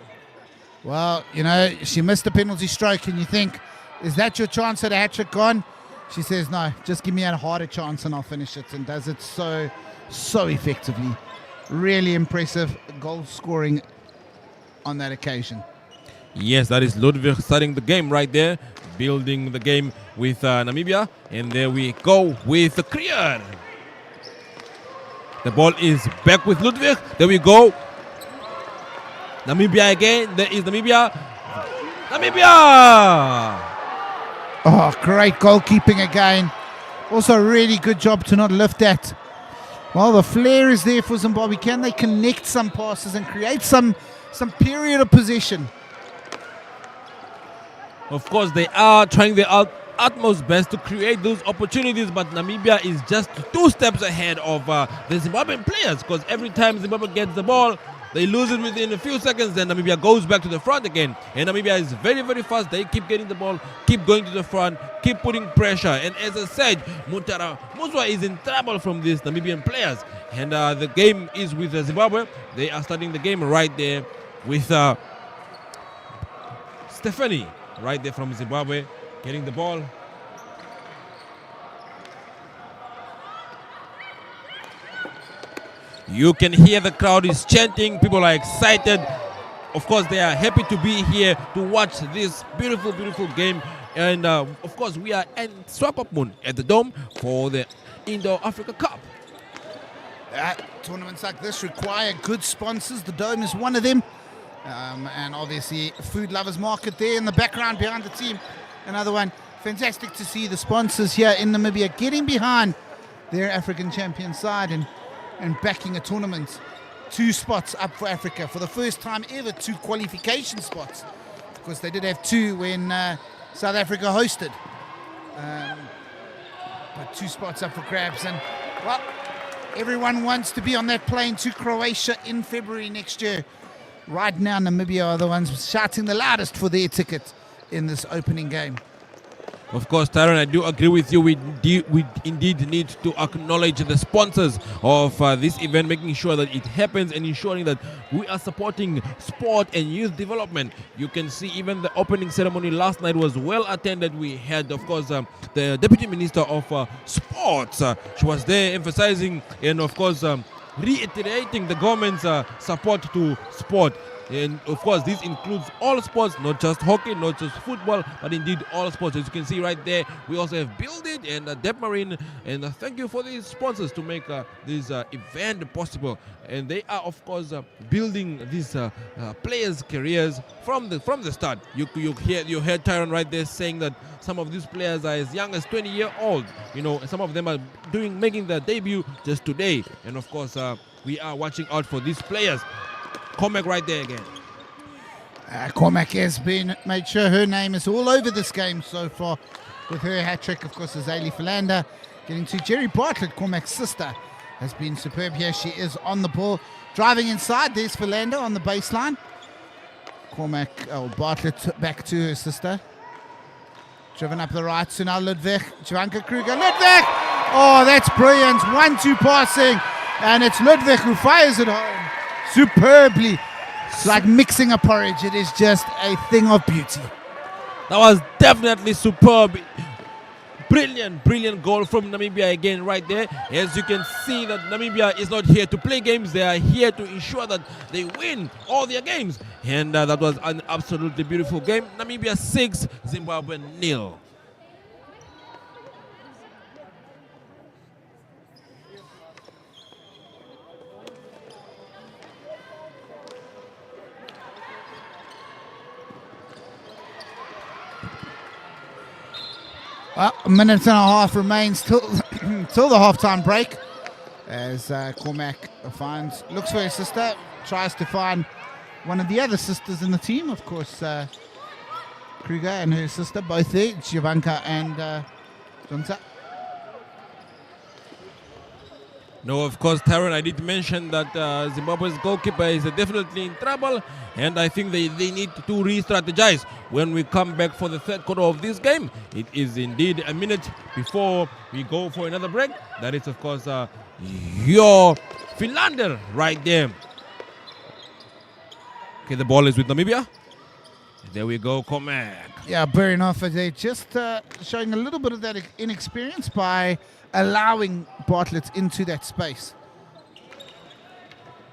Well, you know, she missed the penalty stroke, and you think, is that your chance at a hat-trick gone? She says, no, just give me a harder chance and I'll finish it, and does it so effectively. Really impressive goal scoring on that occasion.
Yes, that is Ludwig starting the game right there, building the game with Namibia. And there we go with Krier. The ball is back with Ludwig. There we go. Namibia again. There is Namibia. Namibia!
Oh, great goalkeeping again. Also, really good job to not lift that. Well, the flair is there for Zimbabwe. Can they connect some passes and create some period of possession?
Of course, they are trying their utmost best to create those opportunities, but Namibia is just 2 steps ahead of the Zimbabwean players, because every time Zimbabwe gets the ball, they lose it within a few seconds, then Namibia goes back to the front again. And Namibia is very fast. They keep getting the ball, keep going to the front, keep putting pressure. And as I said, Mutara Muswa is in trouble from these Namibian players. And the game is with Zimbabwe. They are starting the game right there with Stephanie, right there from Zimbabwe, getting the ball. You can hear the crowd is chanting. People are excited. Of course, they are happy to be here to watch this beautiful game. And of course, we are in Swakopmund at the Dome for the Indo-Africa Cup.
Tournaments like this require good sponsors. The Dome is one of them. And obviously, Food Lovers Market there in the background behind the team. Another one. Fantastic to see the sponsors here in Namibia getting behind their African champion side and backing a tournament. 2 spots up for Africa. For the first time ever, 2 qualification spots. Of course, they did have 2 when South Africa hosted. But 2 spots up for grabs. And, well, everyone wants to be on that plane to Croatia in February next year. Right now, Namibia are the ones shouting the loudest for their ticket in this opening game.
Of course, Tyron, I do agree with you. We indeed need to acknowledge the sponsors of this event, making sure that it happens and ensuring that we are supporting sport and youth development. You can see even the opening ceremony last night was well attended. We had, of course, the Deputy Minister of Sports. She was there emphasizing and, of course, reiterating the government's support to sport. And of course, this includes all sports, not just hockey, not just football, but indeed all sports. As you can see right there, we also have Build It and Dep Marine. And thank you for these sponsors to make this event possible. And they are, of course, building these players' careers from the start. You heard Tyron right there saying that some of these players are as young as 20-year-old. You know, some of them are making their debut just today. And of course, we are watching out for these players. Cormac right there again.
Cormac has made sure her name is all over this game so far with her hat-trick. Of course, Azali Philander getting to Jerry Bartlett. Cormac's sister has been superb here. She is on the ball. Driving inside, there's Philander on the baseline. Bartlett back to her sister. Driven up the right, so now Ludwig. Jovanka Kruger. Ludwig! Oh, that's brilliant. 1-2 passing. And it's Ludwig who fires it home superbly. It's like mixing a porridge. It is just a thing of beauty.
That was definitely superb. Brilliant goal from Namibia again right there. As you can see that Namibia is not here to play games. They are here to ensure that they win all their games. And that was an absolutely beautiful game. Namibia 6, Zimbabwe 0.
Well, a minute and a half remains till the halftime break. As Cormac looks for his sister, tries to find one of the other sisters in the team. Of course, Kruger and her sister, both there, Jivanka and Junta.
No, of course, Taron, I did mention that Zimbabwe's goalkeeper is definitely in trouble, and I think they need to re-strategize when we come back for the third quarter of this game. It is indeed a minute before we go for another break. That is, of course, your Philander right there. Okay, the ball is with Namibia. There we go, Cormac.
Yeah, fair enough. They're just showing a little bit of that inexperience by allowing Bartlett into that space.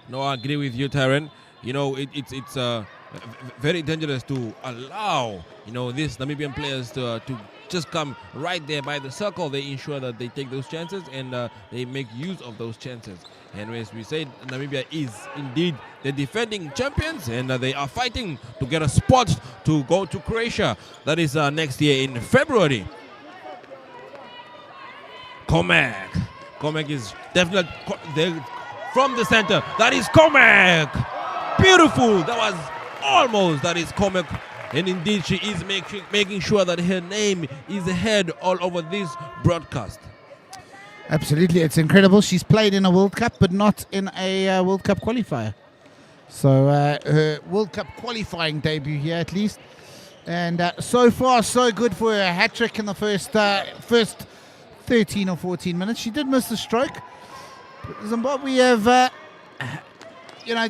No, I agree with you, Taron. You know, it's very dangerous to allow, these Namibian players to just come right there by the circle. They ensure that they take those chances and they make use of those chances. And as we said, Namibia is indeed the defending champions, and they are fighting to get a spot to go to Croatia. That is next year in February. Cormac is definitely there from the center. That is Cormac. Beautiful. That was almost. That is Cormac. And indeed, she is making sure that her name is heard all over this broadcast.
Absolutely. It's incredible. She's played in a World Cup, but not in a World Cup qualifier. So her World Cup qualifying debut here, at least. And so far, so good for her hat-trick in the first 13 or 14 minutes. She did miss the stroke. But Zimbabwe have,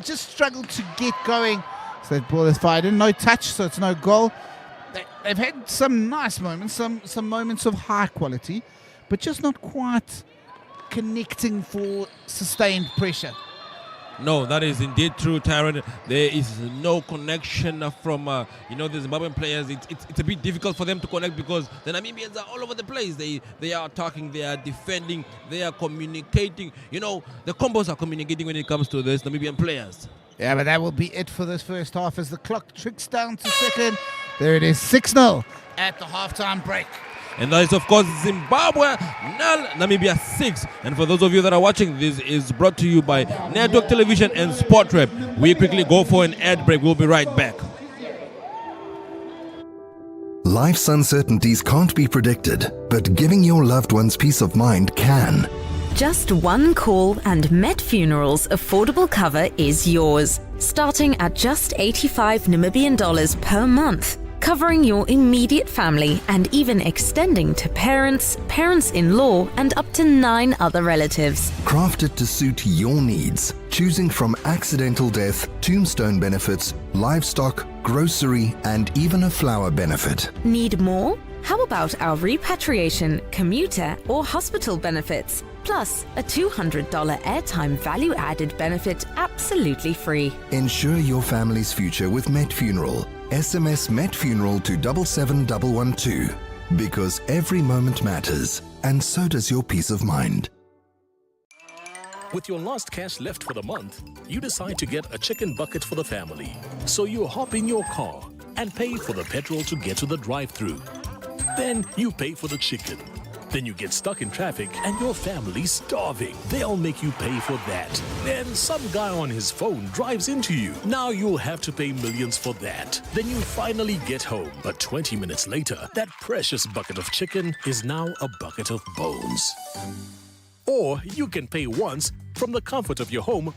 just struggled to get going. So that ball is fired in. No touch, so it's no goal. They've had some nice moments, some moments of high quality, but just not quite connecting for sustained pressure.
No, that is indeed true, Taron. There is no connection from, the Zimbabwean players. It's a bit difficult for them to connect because the Namibians are all over the place. They are attacking, they are defending, they are communicating. The combos are communicating when it comes to those Namibian players.
Yeah, but that will be it for this first half as the clock ticks down to second. There it is, 6-0 at the halftime break.
And that is, of course, Zimbabwe 0, Namibia 6. And for those of you that are watching, this is brought to you by Network Television and Sport Rep. We quickly go for an ad break. We'll be right back.
Life's uncertainties can't be predicted, but giving your loved ones peace of mind can.
Just one call and Met Funerals affordable cover is yours, starting at just 85 Namibian dollars per month. Covering your immediate family and even extending to parents, parents-in-law, and up to 9 other relatives.
Crafted to suit your needs, choosing from accidental death, tombstone benefits, livestock, grocery, and even a flower benefit.
Need more? How about our repatriation, commuter, or hospital benefits? Plus, a $200 airtime value-added benefit absolutely free.
Ensure your family's future with Met Funeral. SMS Met Funeral to 77112. Because every moment matters, and so does your peace of mind.
With your last cash left for the month, you decide to get a chicken bucket for the family. So you hop in your car and pay for the petrol to get to the drive-thru. Then you pay for the chicken. Then you get stuck in traffic and your family's starving. They'll make you pay for that. Then some guy on his phone drives into you. Now you'll have to pay millions for that. Then you finally get home. But 20 minutes later, that precious bucket of chicken is now a bucket of bones. Or you can pay once from the comfort of your home,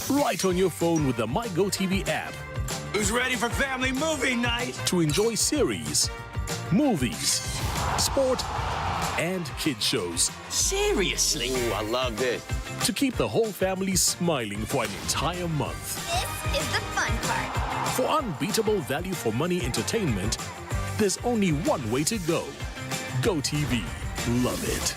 right on your phone with the MyGoTV app.
Who's ready for family movie night?
To enjoy series, movies, sport, and kids shows.
Seriously? Ooh, I love this.
To keep the whole family smiling for an entire month.
This is the fun part.
For unbeatable value for money entertainment, there's only one way to go. GoTV. Love it.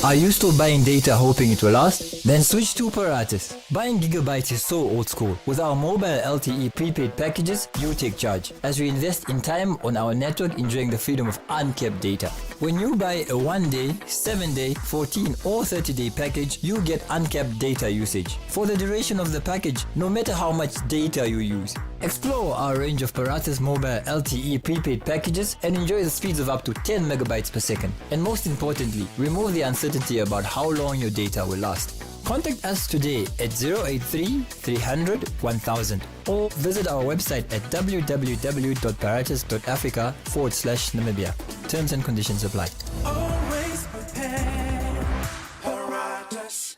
Are you still buying data hoping it will last? Then switch to Paratus. Buying gigabytes is so old school. With our mobile LTE prepaid packages, you take charge, as we invest in time on our network enjoying the freedom of uncapped data. When you buy a 1-day, 7-day, 14 or 30-day package, you get uncapped data usage for the duration of the package, no matter how much data you use. Explore our range of Paratus mobile LTE prepaid packages and enjoy the speeds of up to 10 megabytes per second. And most importantly, remove the uncertainty about how long your data will last. Contact us today at 083 300 1000 or visit our website at www.paratus.africa/Namibia. Terms and conditions apply.
Always prepared. Paratus.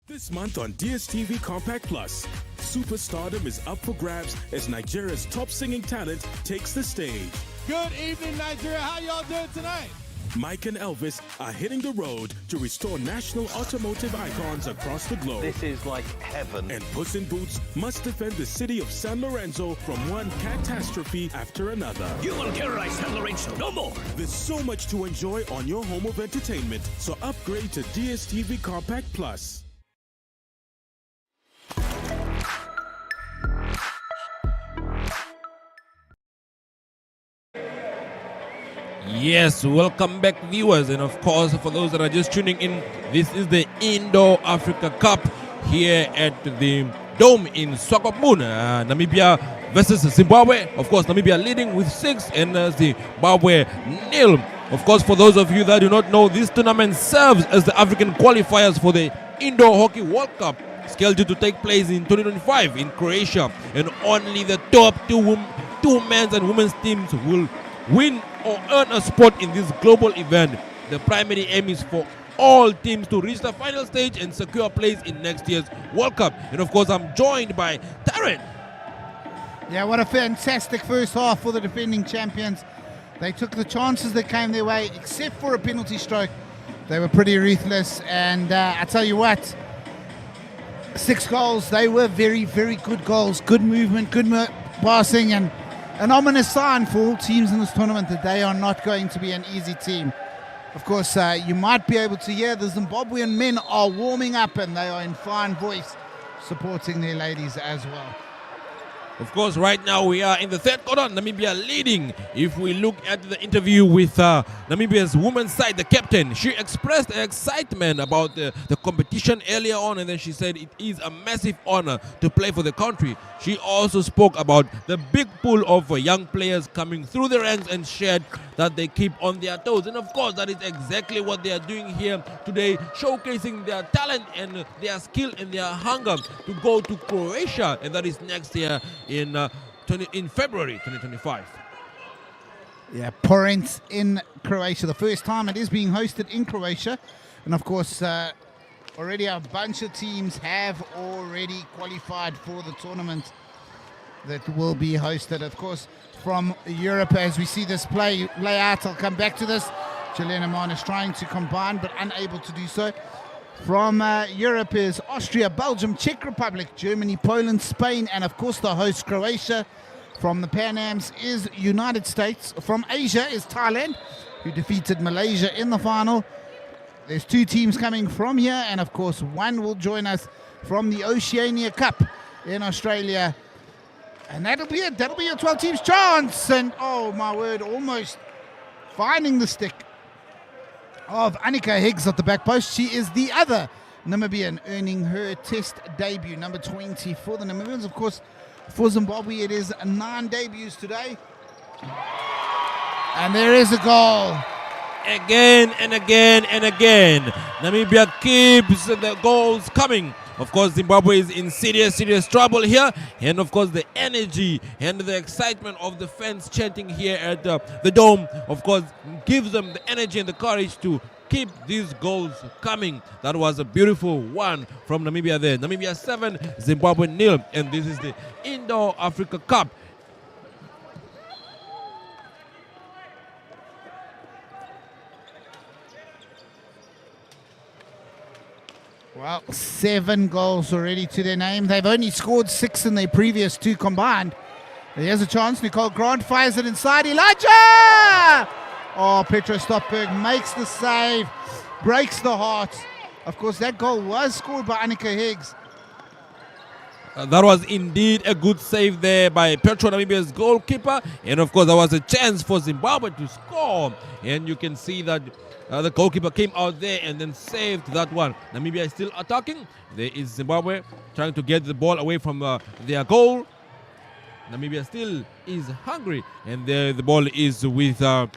This month on DSTV Compact Plus, superstardom is up for grabs as Nigeria's top singing talent takes the stage.
Good evening, Nigeria. How y'all doing tonight?
Mike and Elvis are hitting the road to restore national automotive icons across the globe.
This is like heaven.
And Puss in Boots must defend the city of San Lorenzo from one catastrophe after another.
You will terrorize San Lorenzo no more.
There's so much to enjoy on your home of entertainment, so upgrade to DSTV Compact Plus.
Yes, welcome back, viewers, and of course, for those that are just tuning in, this is the Indo-Africa Cup here at the Dome in Swakopmund. Namibia versus Zimbabwe. Of course, Namibia leading with 6 and Zimbabwe 0. Of course, for those of you that do not know, this tournament serves as the African qualifiers for the Indo Hockey World Cup, scheduled to take place in 2025 in Croatia, and only the top two men's and women's teams will win or earn a spot in this global event. The primary aim is for all teams to reach the final stage and secure a place in next year's World Cup. And of course, I'm joined by Taryn.
Yeah, what a fantastic first half for the defending champions. They took the chances that came their way, except for a penalty stroke. They were pretty ruthless, and I tell you what, 6 goals, they were very, very good goals. Good movement, good passing, and an ominous sign for all teams in this tournament that they are not going to be an easy team. Of course, you might be able to hear the Zimbabwean men are warming up, and they are in fine voice supporting their ladies as well.
Of course, right now we are in the third quarter, Namibia leading. If we look at the interview with Namibia's women's side, the captain, she expressed excitement about the competition earlier on, and then she said it is a massive honor to play for the country. She also spoke about the big pool of young players coming through the ranks and shared that they keep on their toes. And of course, that is exactly what they are doing here today, showcasing their talent and their skill and their hunger to go to Croatia, and that is next year in February 2025.
Yeah, Porent in Croatia. The first time it is being hosted in Croatia. And of course, already a bunch of teams have already qualified for the tournament that will be hosted. Of course, from Europe, as we see this play out, I'll come back to this. Juliana Mann is trying to combine, but unable to do so. From Europe is Austria, Belgium, Czech Republic, Germany, Poland, Spain, and of course the host Croatia. From the Pan Ams is United States. From Asia is Thailand, who defeated Malaysia in the final. There's 2 teams coming from here, and of course one will join us from the Oceania Cup in Australia. And that'll be it. That'll be a 12 teams chance. And oh my word, almost finding the stick of Annika Higgs at the back post. She is the other Namibian earning her test debut, number 20 for the Namibians. Of course, for Zimbabwe, it is 9 debuts today. And there is a goal.
Again and again and again. Namibia keeps the goals coming. Of course, Zimbabwe is in serious trouble here. And of course, the energy and the excitement of the fans chanting here at the Dome, of course, gives them the energy and the courage to keep these goals coming. That was a beautiful one from Namibia there. Namibia 7, Zimbabwe 0. And this is the Indo Africa Cup.
Well, 7 goals already to their name. They've only scored 6 in their previous 2 combined. Here's a chance. Nicole Grant fires it inside. Elijah! Oh, Petro Stopberg makes the save, breaks the heart. Of course, that goal was scored by Annika Higgs.
That was indeed a good save there by Petro, Namibia's goalkeeper. And of course, there was a chance for Zimbabwe to score. And you can see that the goalkeeper came out there and then saved that one. Namibia is still attacking. There is Zimbabwe trying to get the ball away from their goal. Namibia still is hungry. And there the ball is with the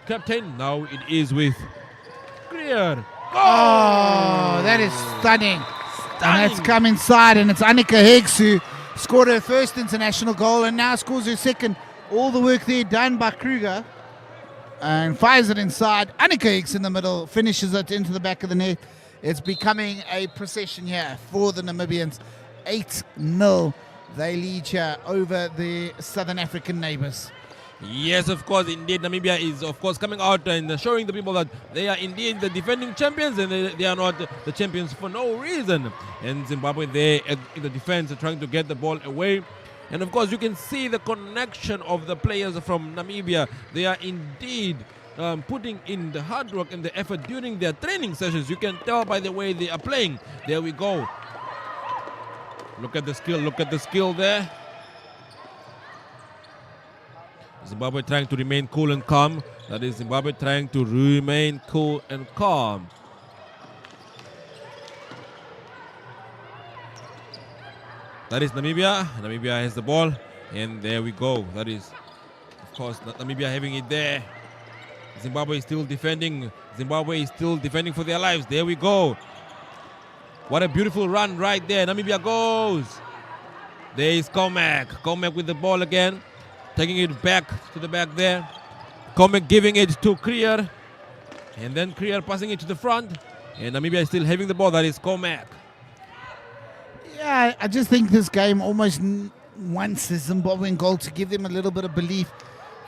captain. Now it is with Greer.
Oh, that is stunning. And that's come inside, and it's Annika Higgs who scored her first international goal and now scores her second. All the work there done by Kruger. And fires it inside. Annika Higgs in the middle, finishes it into the back of the net. It's becoming a procession here for the Namibians. 8-0. They lead here over the Southern African neighbors.
Yes, of course, indeed. Namibia is, of course, coming out and showing the people that they are indeed the defending champions, and they are not the champions for no reason. And Zimbabwe there in the defense are trying to get the ball away. And of course, you can see the connection of the players from Namibia. They are indeed putting in the hard work and the effort during their training sessions. You can tell by the way they are playing. There we go. Look at the skill there. Zimbabwe trying to remain cool and calm. That is Zimbabwe trying to remain cool and calm. That is Namibia. Namibia has the ball. And there we go. That is, of course, Namibia having it there. Zimbabwe is still defending. Zimbabwe is still defending for their lives. There we go. What a beautiful run right there. Namibia goes. There is Comac. Comac with the ball again. Taking it back to the back there. Comac giving it to Krier. And then Krier passing it to the front. And Namibia is still having the ball. That is Comac.
Yeah, I just think this game almost wants the Zimbabwean goal to give them a little bit of belief.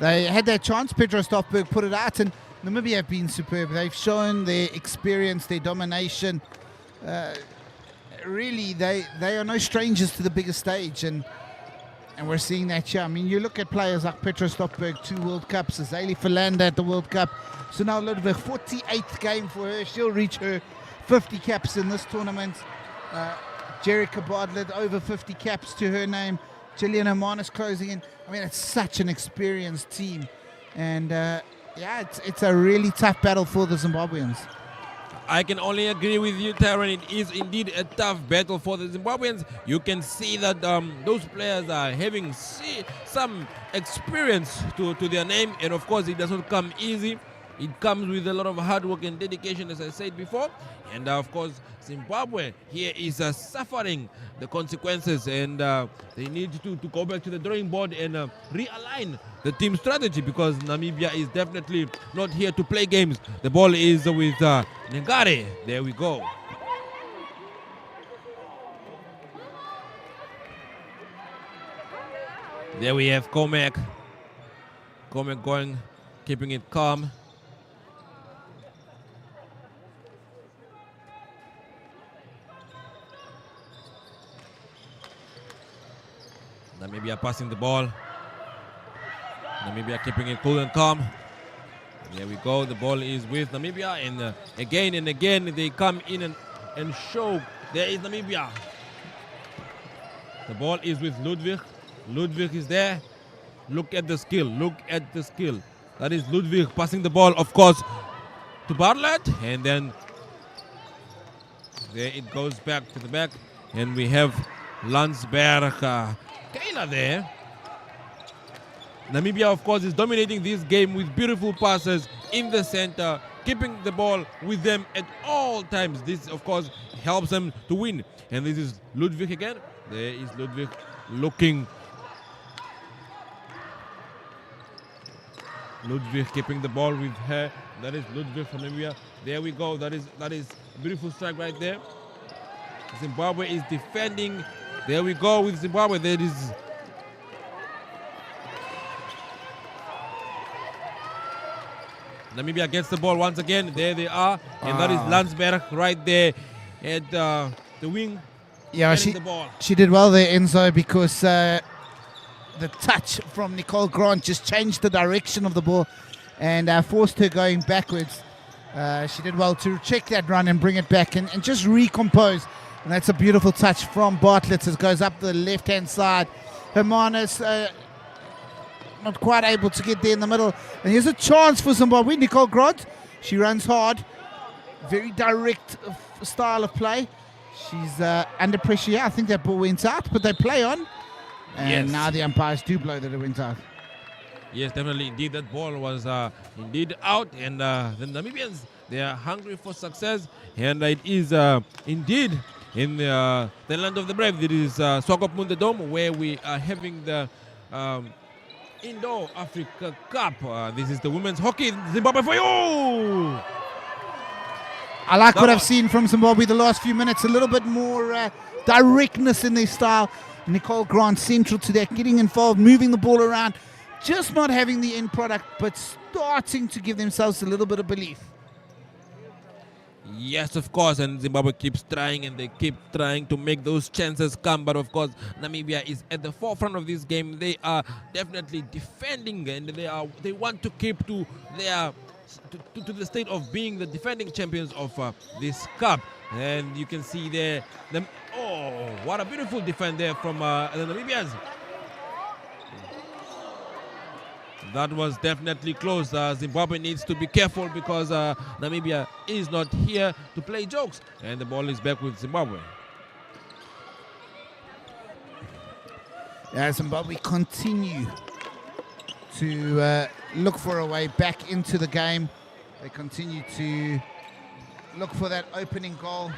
They had that chance. Petro Stopberg put it out, and Namibia have been superb. They've shown their experience, their domination. Really, they are no strangers to the bigger stage, and we're seeing that here. I mean, you look at players like Petro Stopberg, 2 World Cups, Azali Philanda at the World Cup. So now Ludwig, 48th game for her. She'll reach her 50 caps in this tournament. Jerica Bartlett, over 50 caps to her name. Gillian Hermanus closing in. I mean, it's such an experienced team. And, yeah, it's a really tough battle for the Zimbabweans.
I can only agree with you, Taron. It is indeed a tough battle for the Zimbabweans. You can see that those players are having some experience to their name. And, of course, it does not come easy. It comes with a lot of hard work and dedication, as I said before. And, of course, Zimbabwe here is suffering the consequences. And they need to go back to the drawing board and realign the team strategy, because Namibia is definitely not here to play games. The ball is with Ngare. There we go. There we have Comac. Comac going, keeping it calm. Namibia passing the ball. Namibia keeping it cool and calm. There we go. The ball is with Namibia, and again they come in and show. There is Namibia. The ball is with Ludwig. Ludwig is there. Look at the skill. Look at the skill. That is Ludwig passing the ball, of course, to Bartlett, and then there it goes back to the back, and we have Landsberg. Kayla there. Namibia, of course, is dominating this game with beautiful passes in the center. keeping the ball with them at all times. This, of course, helps them to win. And this is Ludwig again. There is Ludwig looking. Ludwig keeping the ball with her. That is Ludwig from Namibia. There we go. That is a beautiful strike right there. Zimbabwe is defending. There we go with Zimbabwe. There is Namibia gets the ball once again. There they are. And that is Landsberg right there at the wing.
Yeah,
the ball.
she did well there, Enzo, because the touch from Nicole Grant just changed the direction of the ball and forced her going backwards. She did well to check that run and bring it back and just recompose. And that's a beautiful touch from Bartlett as it goes up the left-hand side. Hermanus not quite able to get there in the middle. And here's a chance for Zimbabwe. Nicole Grant, she runs hard. Very direct style of play. She's under pressure. Yeah, I think that ball went out, but they play on. And now the umpires do blow that it went out.
Yes, definitely. Indeed, that ball was indeed out. And the Namibians, they are hungry for success. And it is indeed in the land of the brave. It is Swakopmund Dome, where we are having the Indo-Africa Cup. This is the women's hockey. Zimbabwe for you!
I like what I've seen from Zimbabwe the last few minutes. A little bit more directness in their style. Nicole Grant central to that, getting involved, moving the ball around, just not having the end product, but starting to give themselves a little bit of belief.
Yes, of course, and Zimbabwe keeps trying and they keep trying to make those chances come. But of course, Namibia is at the forefront of this game. They are definitely defending and they want to keep to their to the state of being the defending champions of this cup. And you can see there, what a beautiful defense there from the Namibians. That was definitely close. Zimbabwe needs to be careful because Namibia is not here to play jokes. And the ball is back with Zimbabwe.
Zimbabwe continue to look for a way back into the game. They continue to look for that opening goal,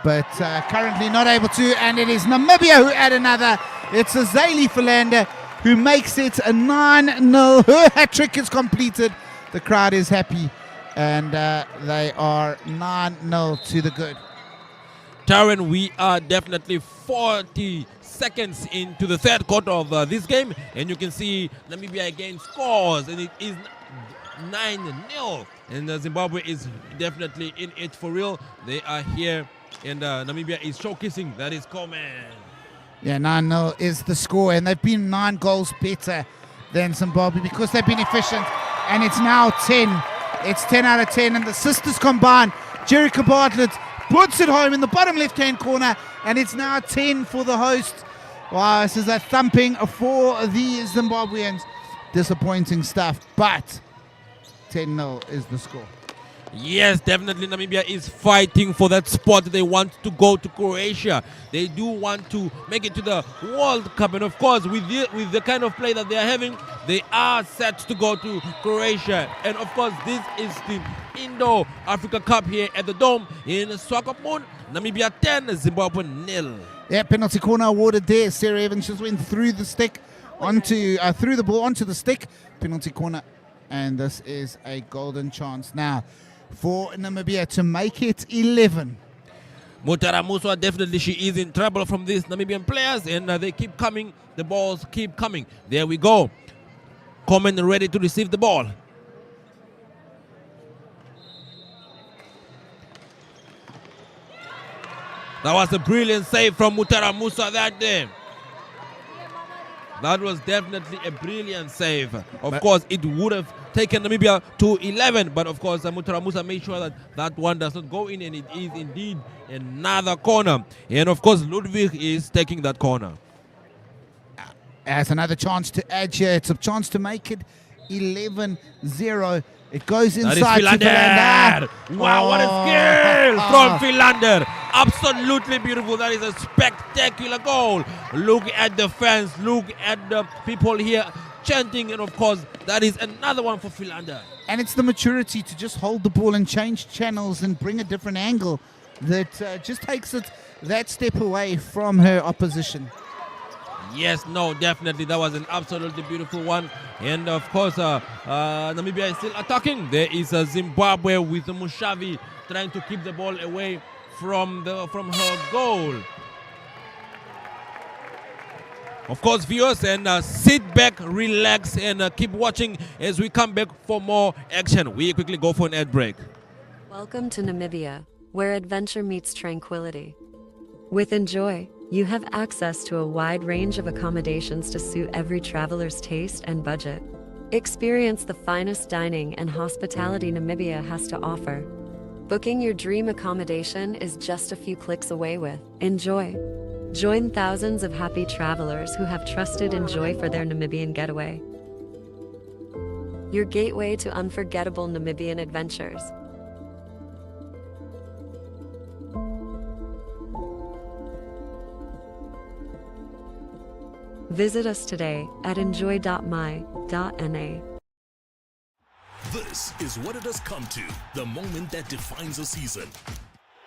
but currently not able to. And it is Namibia who add another. It's a Zaylee Philander who makes it a 9-0. Her hat-trick is completed. The crowd is happy, and they are 9-0 to the good.
Taryn, we are definitely 40 seconds into the third quarter of this game, and you can see Namibia again scores, and it is 9-0. And Zimbabwe is definitely in it for real. They are here, and Namibia is showcasing. That is Coleman.
Yeah, 9-0 is the score, and they've been 9 goals better than Zimbabwe because they've been efficient, and it's now 10. It's 10 out of 10, and the sisters combine. Jerica Bartlett puts it home in the bottom left-hand corner, and it's now 10 for the host. Wow, this is a thumping for the Zimbabweans. Disappointing stuff, but 10-0 is the score.
Yes, definitely Namibia is fighting for that spot. They want to go to Croatia. They do want to make it to the World Cup. And of course, with the kind of play that they are having, they are set to go to Croatia. And of course, this is the Indo-Africa Cup here at the Dome in Swakopmund. Namibia 10, Zimbabwe 0.
Yeah, penalty corner awarded there. Sarah Evans just went through the stick, through the ball onto the stick. Penalty corner. And this is a golden chance now for Namibia to make it 11.
Mutara Muswa, definitely she is in trouble from these Namibian players, and they keep coming. The balls keep coming. There we go. Coleman ready to receive the ball. That was a brilliant save from Mutara Muswa that day. That was definitely a brilliant save. Of course, it would have taken Namibia to 11, but of course, Mutara Muswa made sure that that one does not go in, and it is indeed another corner. And of course, Ludwig is taking that corner.
As another chance to add here. It's a chance to make it 11-0. It goes inside to Philander.
Wow, what a skill from Philander. Absolutely beautiful. That is a spectacular goal. Look at the fans. Look at the people here chanting, and of course, that is another one for Philander.
And it's the maturity to just hold the ball and change channels and bring a different angle that just takes it that step away from her opposition.
Yes, no, definitely. That was an absolutely beautiful one. And of course, Namibia is still attacking. There is Zimbabwe with Mushavi trying to keep the ball away from her goal. Of course, viewers, and sit back, relax, and keep watching as we come back for more action. We quickly go for an ad break.
Welcome to Namibia, where adventure meets tranquility. With Enjoy, you have access to a wide range of accommodations to suit every traveler's taste and budget. Experience the finest dining and hospitality Namibia has to offer. Booking your dream accommodation is just a few clicks away with Enjoy. Join thousands of happy travelers who have trusted Enjoy for their Namibian getaway. Your gateway to unforgettable Namibian adventures. Visit us today at enjoy.my.na.
This is what it has come to, the moment that defines a season.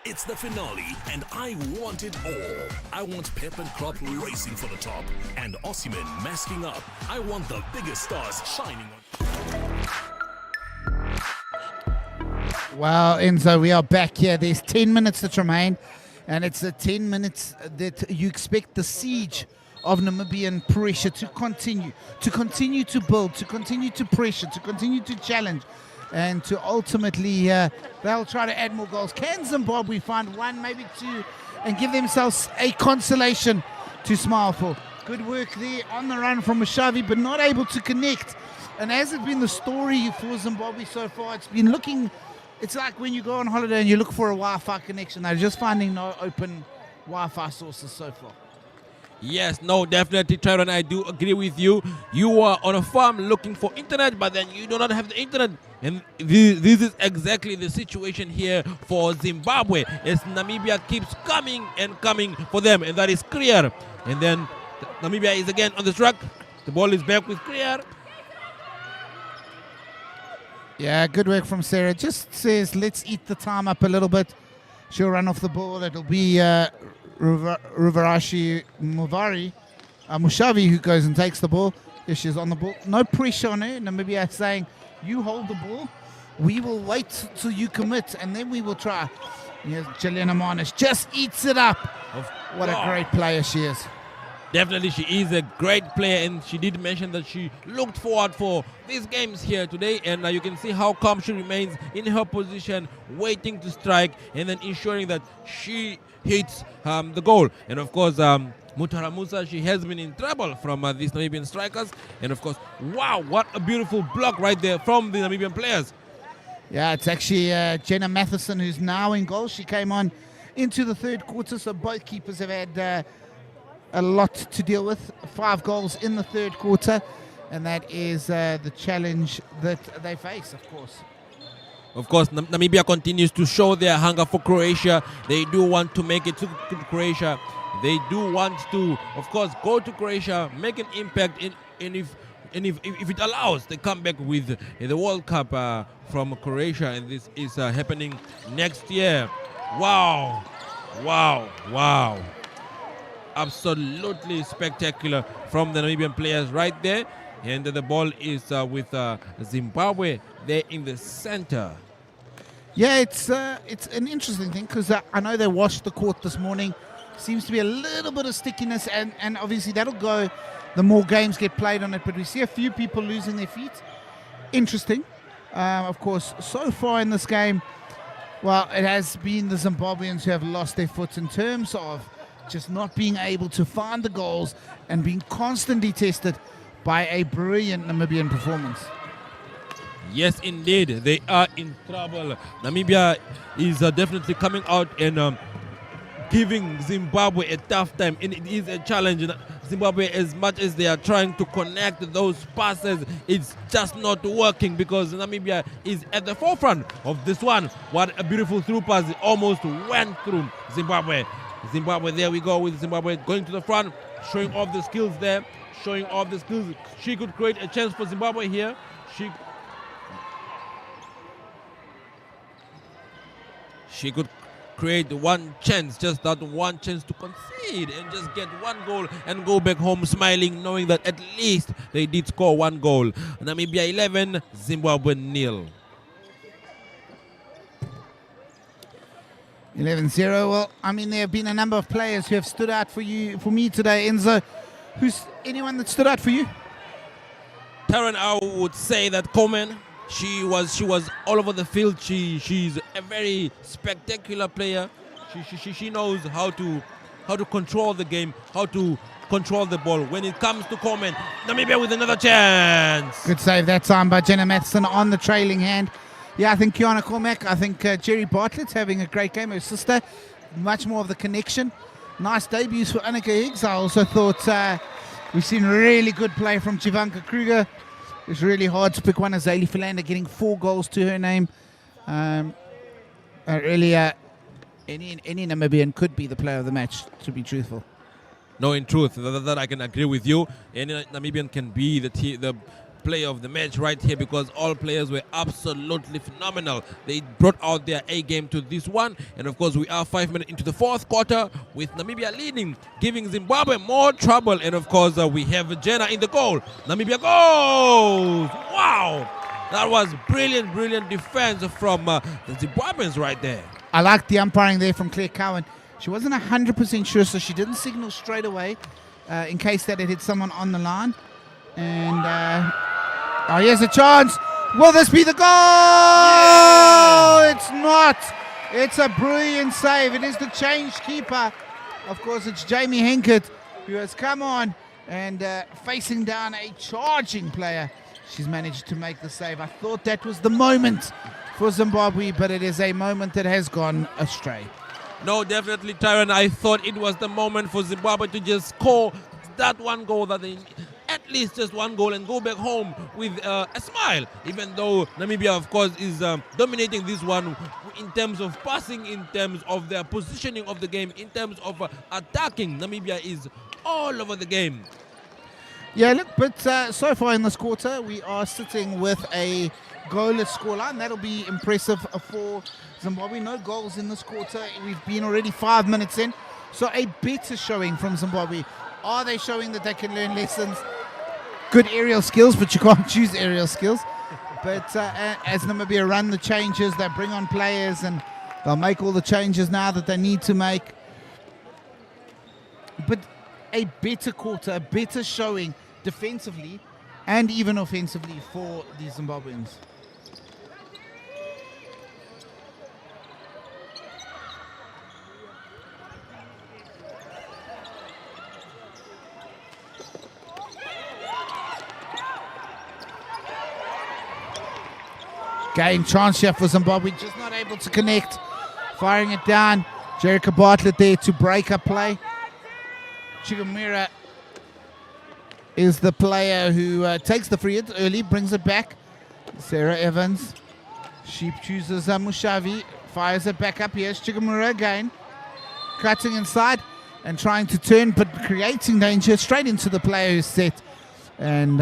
It's the finale, and I want it all. I want Pep and Crop racing for the top, and Osimhen masking up. I want the biggest stars shining on.
Well, Enzo, we are back here. There's 10 minutes that remain, and it's the 10 minutes that you expect the siege of Namibian pressure to continue to build, to continue to pressure, to continue to challenge, and to ultimately they'll try to add more goals. Can Zimbabwe find one, maybe two, and give themselves a consolation to smile for? Good work there on the run from Mushavi, but not able to connect. And as it's been the story for Zimbabwe so far, it's been looking, it's like when you go on holiday and you look for a Wi-Fi connection. They're just finding no open Wi-Fi sources so far.
Yes, no, definitely, Tyron, I do agree with you. You are on a farm looking for internet, but then you do not have the internet. And this is exactly the situation here for Zimbabwe, as Namibia keeps coming and coming for them, and that is clear. And then Namibia is again on the track. The ball is back with clear.
Yeah, good work from Sarah. Just says, let's eat the time up a little bit. She'll run off the ball. It'll be Ruvarashi Mushavi who goes and takes the ball. Yes, she's on the ball. No pressure on her. Namibia saying, you hold the ball. We will wait till you commit, and then we will try. Yes, Juliana Marnish just eats it up. What a great player she is.
Definitely, she is a great player, and she did mention that she looked forward for these games here today, and you can see how calm she remains in her position, waiting to strike, and then ensuring that she hits the goal. And of course, Mutara Musa, she has been in trouble from these Namibian strikers, and of course, wow, what a beautiful block right there from the Namibian players.
Yeah, it's actually Jenna Matheson who's now in goal. She came on into the third quarter, so both keepers have had a lot to deal with. 5 goals in the third quarter, and that is the challenge that they face, of course.
Of course, Namibia continues to show their hunger for Croatia. They do want to make it to Croatia. They do want to, of course, go to Croatia, make an impact, and if it allows, they come back with the World Cup from Croatia, and this is happening next year. Wow, wow, wow. Absolutely spectacular from the Namibian players right there. And the ball is with Zimbabwe there in the center.
Yeah, it's an interesting thing because I know they washed the court this morning. Seems to be a little bit of stickiness, and obviously that'll go the more games get played on it. But we see a few people losing their feet. Interesting. Of course, so far in this game, well, it has been the Zimbabweans who have lost their foot in terms of just not being able to find the goals and being constantly tested by a brilliant Namibian performance.
Yes, indeed, they are in trouble. Namibia is definitely coming out and giving Zimbabwe a tough time, and it is a challenge. Zimbabwe, as much as they are trying to connect those passes, it's just not working because Namibia is at the forefront of this one. What a beautiful through pass. It almost went through Zimbabwe. Zimbabwe, there we go with Zimbabwe going to the front, showing off the skills there. showing off the skills. She could create a chance for Zimbabwe here. She could create one chance, just that one chance to concede and just get one goal and go back home smiling, knowing that at least they did score one goal. Namibia 11, Zimbabwe 0.
11-0. Well, I mean, there have been a number of players who have stood out for me today. Enzo, who's anyone that stood out for you?
Taryn, I would say that Coleman, she was all over the field. She's a very spectacular player. She knows how to control the game, how to control the ball. When it comes to Coleman, Namibia with another chance.
Good save that time by Jenna Matheson on the trailing hand. Yeah, I think Kiana Cormack, I think Jerry Bartlett's having a great game. Her sister, much more of the connection. Nice debuts for Annika Higgs. I also thought we've seen really good play from Chivanka Kruger. It's really hard to pick one. Azalea Philander getting 4 goals to her name. Really, any Namibian could be the player of the match, to be truthful.
No, in truth, that I can agree with you. Any Namibian can be the player of the match right here, because all players were absolutely phenomenal. They brought out their A game to this one, and of course we are 5 minutes into the fourth quarter with Namibia leading, giving Zimbabwe more trouble, and of course we have Jenna in the goal. Namibia goes! Wow! That was brilliant defense from the Zimbabweans right there.
I like the umpiring there from Claire Cowan. She wasn't 100% sure, so she didn't signal straight away in case that it hit someone on the line. And here's a chance. Will this be the goal? Yeah! It's not. It's a brilliant save. It is the change keeper. Of course, it's Jamie Henkert who has come on and facing down a charging player. She's managed to make the save. I thought that was the moment for Zimbabwe, but it is a moment that has gone astray.
No, definitely, Tyron. I thought it was the moment for Zimbabwe to just score that one goal, that they at least just one goal and go back home with a smile, even though Namibia, of course, is dominating this one in terms of passing, in terms of their positioning of the game, in terms of attacking. Namibia is all over the game.
Yeah, look, but so far in this quarter, we are sitting with a goalless scoreline. That'll be impressive for Zimbabwe. No goals in this quarter. We've been already 5 minutes in. So a better showing from Zimbabwe. Are they showing that they can learn lessons? Good aerial skills, but you can't choose aerial skills. But as Namibia run the changes, they bring on players and they'll make all the changes now that they need to make. But a better quarter, a better showing defensively and even offensively for the Zimbabweans. Game chance here for Zimbabwe, just not able to connect. Firing it down. Jerica Bartlett there to break up play. Chigamira is the player who takes the free hit early, brings it back. Sarah Evans. She chooses Mushavi, fires it back up. Here's Chigamira again. Cutting inside and trying to turn, but creating danger straight into the player who's set. And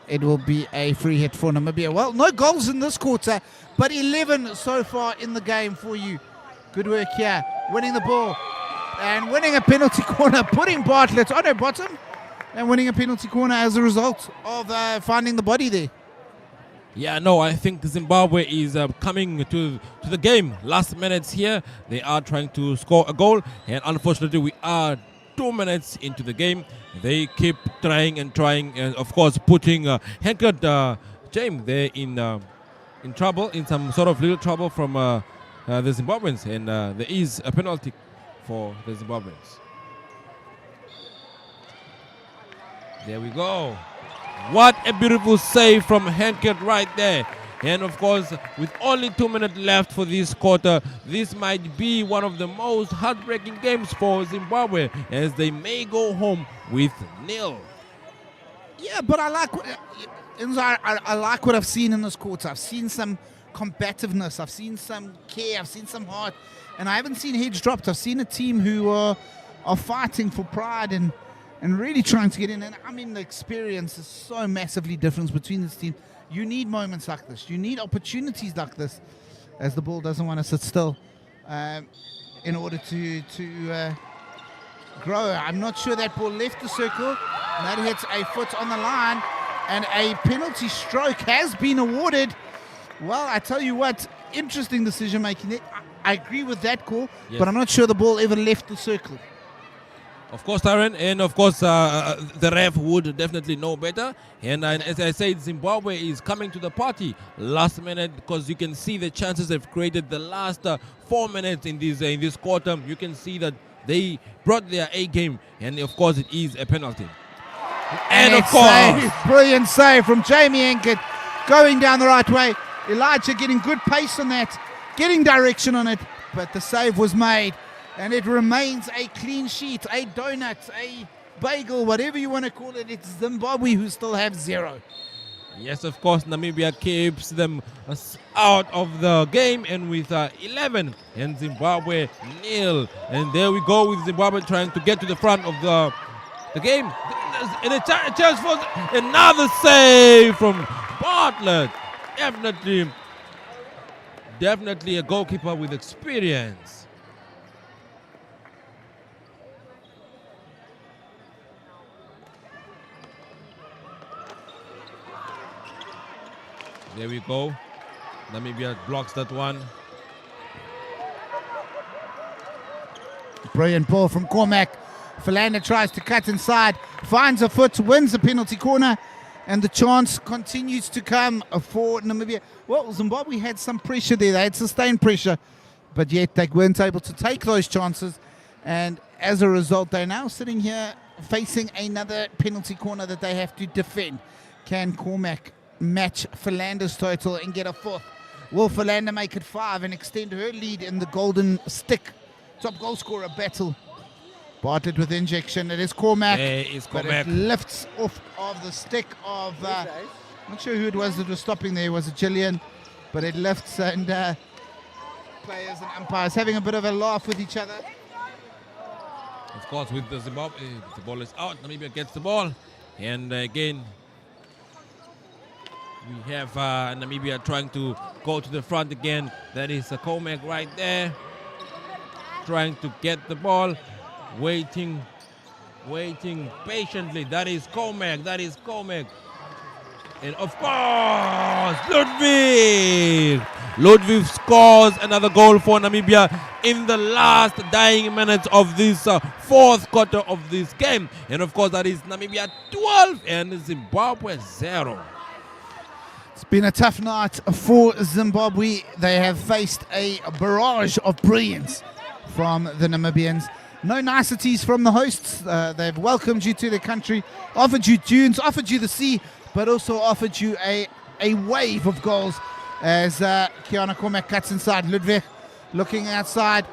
it will be a free hit for Namibia. Well, no goals in this quarter, but 11 so far in the game for you. Good work here. Winning the ball and winning a penalty corner, putting Bartlett on her bottom and winning a penalty corner as a result of finding the body there.
Yeah, no, I think Zimbabwe is coming to the game. Last minutes here, they are trying to score a goal, and unfortunately we are 2 minutes into the game. They keep trying and of course putting Henkert James there in trouble, in some sort of little trouble from the Zimbabweans, and there is a penalty for the Zimbabweans. There we go. What a beautiful save from Henkert right there. And of course, with only 2 minutes left for this quarter, this might be one of the most heartbreaking games for Zimbabwe, as they may go home with 0.
Yeah, but I like what I've seen in this quarter. I've seen some combativeness, I've seen some care, I've seen some heart, and I haven't seen heads dropped. I've seen a team who are fighting for pride and and really trying to get in. And I mean, the experience is so massively different between this team. You need moments like this. You need opportunities like this, as the ball doesn't want to sit still in order to grow. I'm not sure that ball left the circle. That hits a foot on the line, and a penalty stroke has been awarded. Well, I tell you what, interesting decision making. I agree with that call, but I'm not sure the ball ever left the circle.
Of course, Tyron, and of course, the ref would definitely know better. And as I said, Zimbabwe is coming to the party last minute, because you can see the chances they've created the last 4 minutes in this quarter. You can see that they brought their A game, and of course, it is a penalty. And of course,
brilliant save from Jamie Enkert, going down the right way. Elijah getting good pace on that, getting direction on it, but the save was made. And it remains a clean sheet, a donut, a bagel, whatever you want to call it. It's Zimbabwe who still have 0.
Yes, of course, Namibia keeps them out of the game, and with 11, and Zimbabwe 0. And there we go with Zimbabwe trying to get to the front of the game. And a chance for another save from Bartlett. Definitely a goalkeeper with experience. There we go. Namibia blocks that one.
Brilliant ball from Cormac. Philander tries to cut inside, finds a foot, wins the penalty corner, and the chance continues to come for Namibia. Well, Zimbabwe had some pressure there. They had sustained pressure, but yet they weren't able to take those chances. And as a result, they're now sitting here facing another penalty corner that they have to defend. Can Cormac match Philander's total and get a 4th? Will Philander make it 5 and extend her lead in the golden stick top goal scorer battle? Bartlett with injection. It is Cormac. But it lifts off of the stick of not sure who it was that was stopping there. Was it Gillian? But it lifts, and players and umpires having a bit of a laugh with each other.
Of course, with the Zimbabwe, the ball is out. Namibia gets the ball, and again we have Namibia trying to go to the front again. That is Cormac right there, trying to get the ball, waiting patiently. That is Cormac. And of course, Ludwig scores another goal for Namibia in the last dying minutes of this 4th quarter of this game. And of course, that is Namibia 12 and Zimbabwe 0.
It's been a tough night for Zimbabwe. They have faced a barrage of brilliance from the Namibians. No niceties from the hosts. They've welcomed you to the country, offered you dunes, offered you the sea, but also offered you a wave of goals as Kiana Cormac cuts inside. Ludwig looking outside,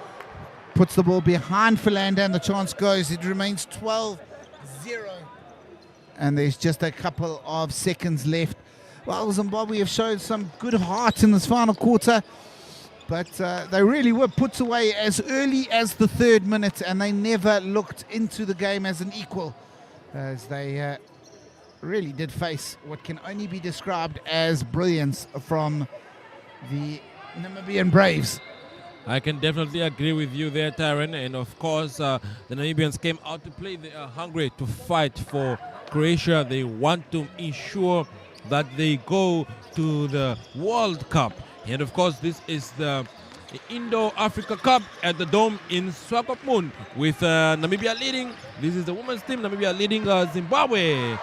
puts the ball behind Philander, and the chance goes. It remains 12-0. And there's just a couple of seconds left. Well, Zimbabwe have showed some good heart in this final quarter, but they really were put away as early as the 3rd minute, and they never looked into the game as an equal, as they really did face what can only be described as brilliance from the Namibian Braves.
I can definitely agree with you there, Tyron. And of course, the Namibians came out to play. They are hungry to fight for Croatia. They want to ensure that they go to the World Cup. And of course, this is the Indo-Africa Cup at the Dome in Swakopmund, with Namibia leading. This is the women's team, Namibia leading Zimbabwe.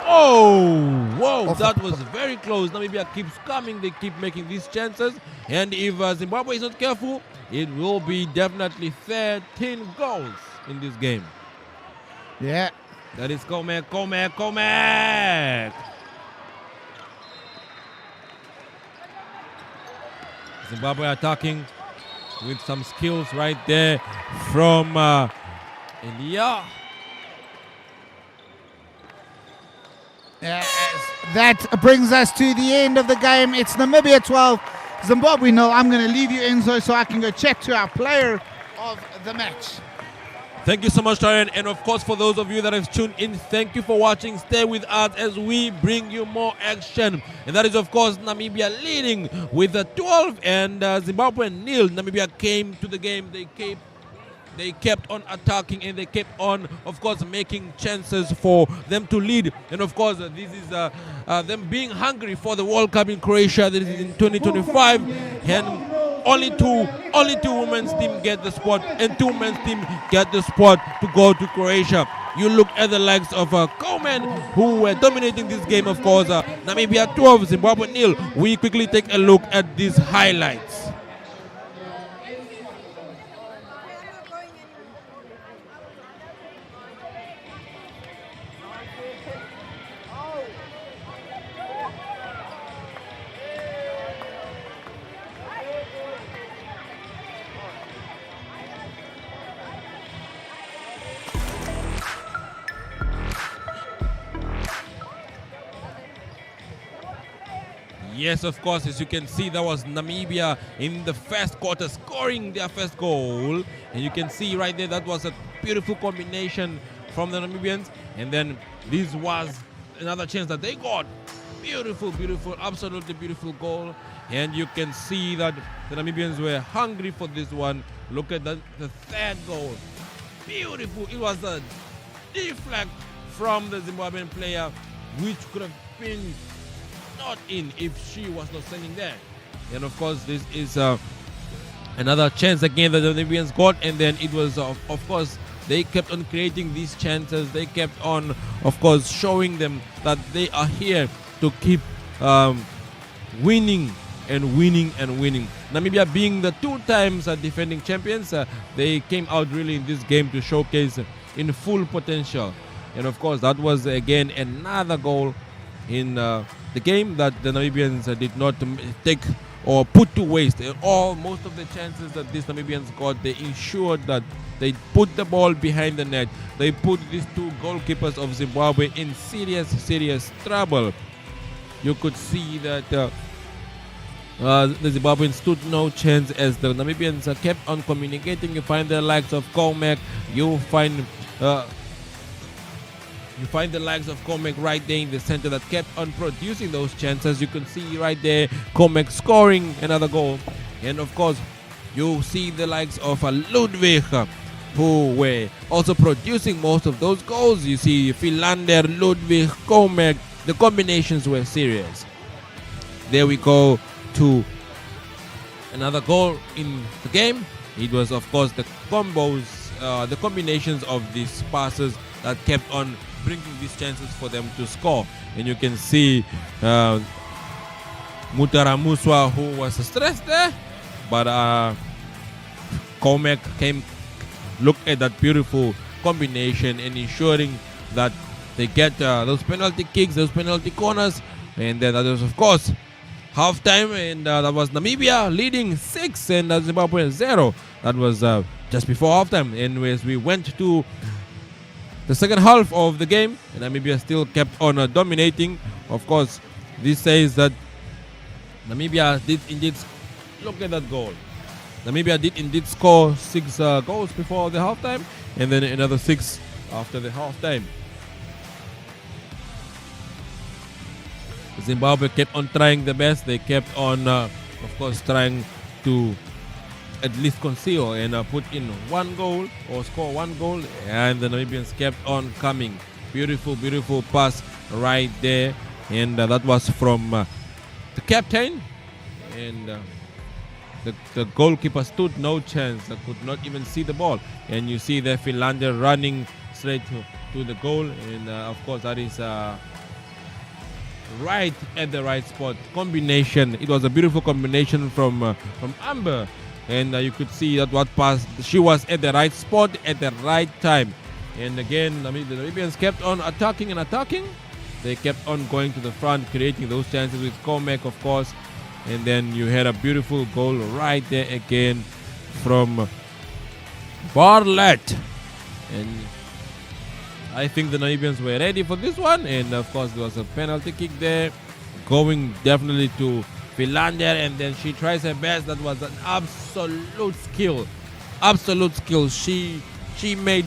Oh, whoa, that was very close. Namibia keeps coming. They keep making these chances. And if Zimbabwe is not careful, it will be definitely 13 goals in this game.
Yeah.
That is Cormac. Zimbabwe attacking with some skills right there from Elia.
That brings us to the end of the game. It's Namibia 12, Zimbabwe 0. I'm going to leave you, Enzo, so I can go chat to our player of the match.
Thank you so much, Tarian. And of course, for those of you that have tuned in, thank you for watching. Stay with us as we bring you more action. And that is, of course, Namibia leading with a 12 and Zimbabwe nil. Namibia came to the game. They kept on attacking and they kept on, of course, making chances for them to lead. And of course, this is them being hungry for the World Cup in Croatia. This is in 2025. And only two women's team get the spot and two men's team get the spot to go to Croatia. You look at the likes of Coleman, who were dominating this game, of course. Namibia 12, Zimbabwe nil. We quickly take a look at these highlights. Yes, of course, as you can see, that was Namibia in the first quarter scoring their first goal. And you can see right there, that was a beautiful combination from the Namibians. And then this was another chance that they got. Beautiful, beautiful, absolutely beautiful goal. And you can see that the Namibians were hungry for this one. Look at the third goal. Beautiful. It was a deflect from the Zimbabwean player, which could have been not in if she was not standing there. And of course, this is another chance again that the Namibians got. And then it was, of course, they kept on creating these chances. They kept on, of course, showing them that they are here to keep winning and winning and winning. Namibia being the two times defending champions, they came out really in this game to showcase in full potential. And of course, that was again another goal in the game that the Namibians did not take or put to waste. Most of the chances that these Namibians got, they ensured that they put the ball behind the net. They put these two goalkeepers of Zimbabwe in serious trouble. You could see that the Zimbabweans stood no chance as the Namibians kept on communicating. You find the likes of Comac, you find the likes of Comac right there in the center that kept on producing those chances. You can see right there Comac scoring another goal. And of course, you see the likes of Ludwig, who were also producing most of those goals. You see Philander, Ludwig, Comac. The combinations were serious. There we go to another goal in the game. It was, of course, the combos, the combinations of these passes that kept on bringing these chances for them to score. And you can see Mutaramuswa, who was stressed there, but Comac came, look at that beautiful combination and ensuring that they get those penalty kicks, those penalty corners. And then that was, of course, halftime, and that was Namibia leading 6 and Zimbabwe 0. That was just before halftime. And as we went to the second half of the game, and Namibia still kept on dominating. Of course, this says that Namibia did indeed, look at that goal. Namibia did indeed score 6 goals before the halftime, and then another 6 after the halftime. Zimbabwe kept on trying the best. They kept on, of course, trying to at least conceal and put in one goal or score one goal. And the Namibians kept on coming. Beautiful, beautiful pass right there. And that was from the captain. And the goalkeeper stood no chance. Could not even see the ball. And you see there Philander running straight to the goal. And of course, that is right at the right spot. Combination. It was a beautiful combination from Amber. And you could see that what pass, she was at the right spot at the right time. And again, the Namibians kept on attacking and attacking. They kept on going to the front, creating those chances with Comac, of course. And then you had a beautiful goal right there again from Bartlett. And I think the Namibians were ready for this one. And of course, there was a penalty kick there, going definitely to Philander. And then she tries her best. That was an absolute skill. Absolute skill. She made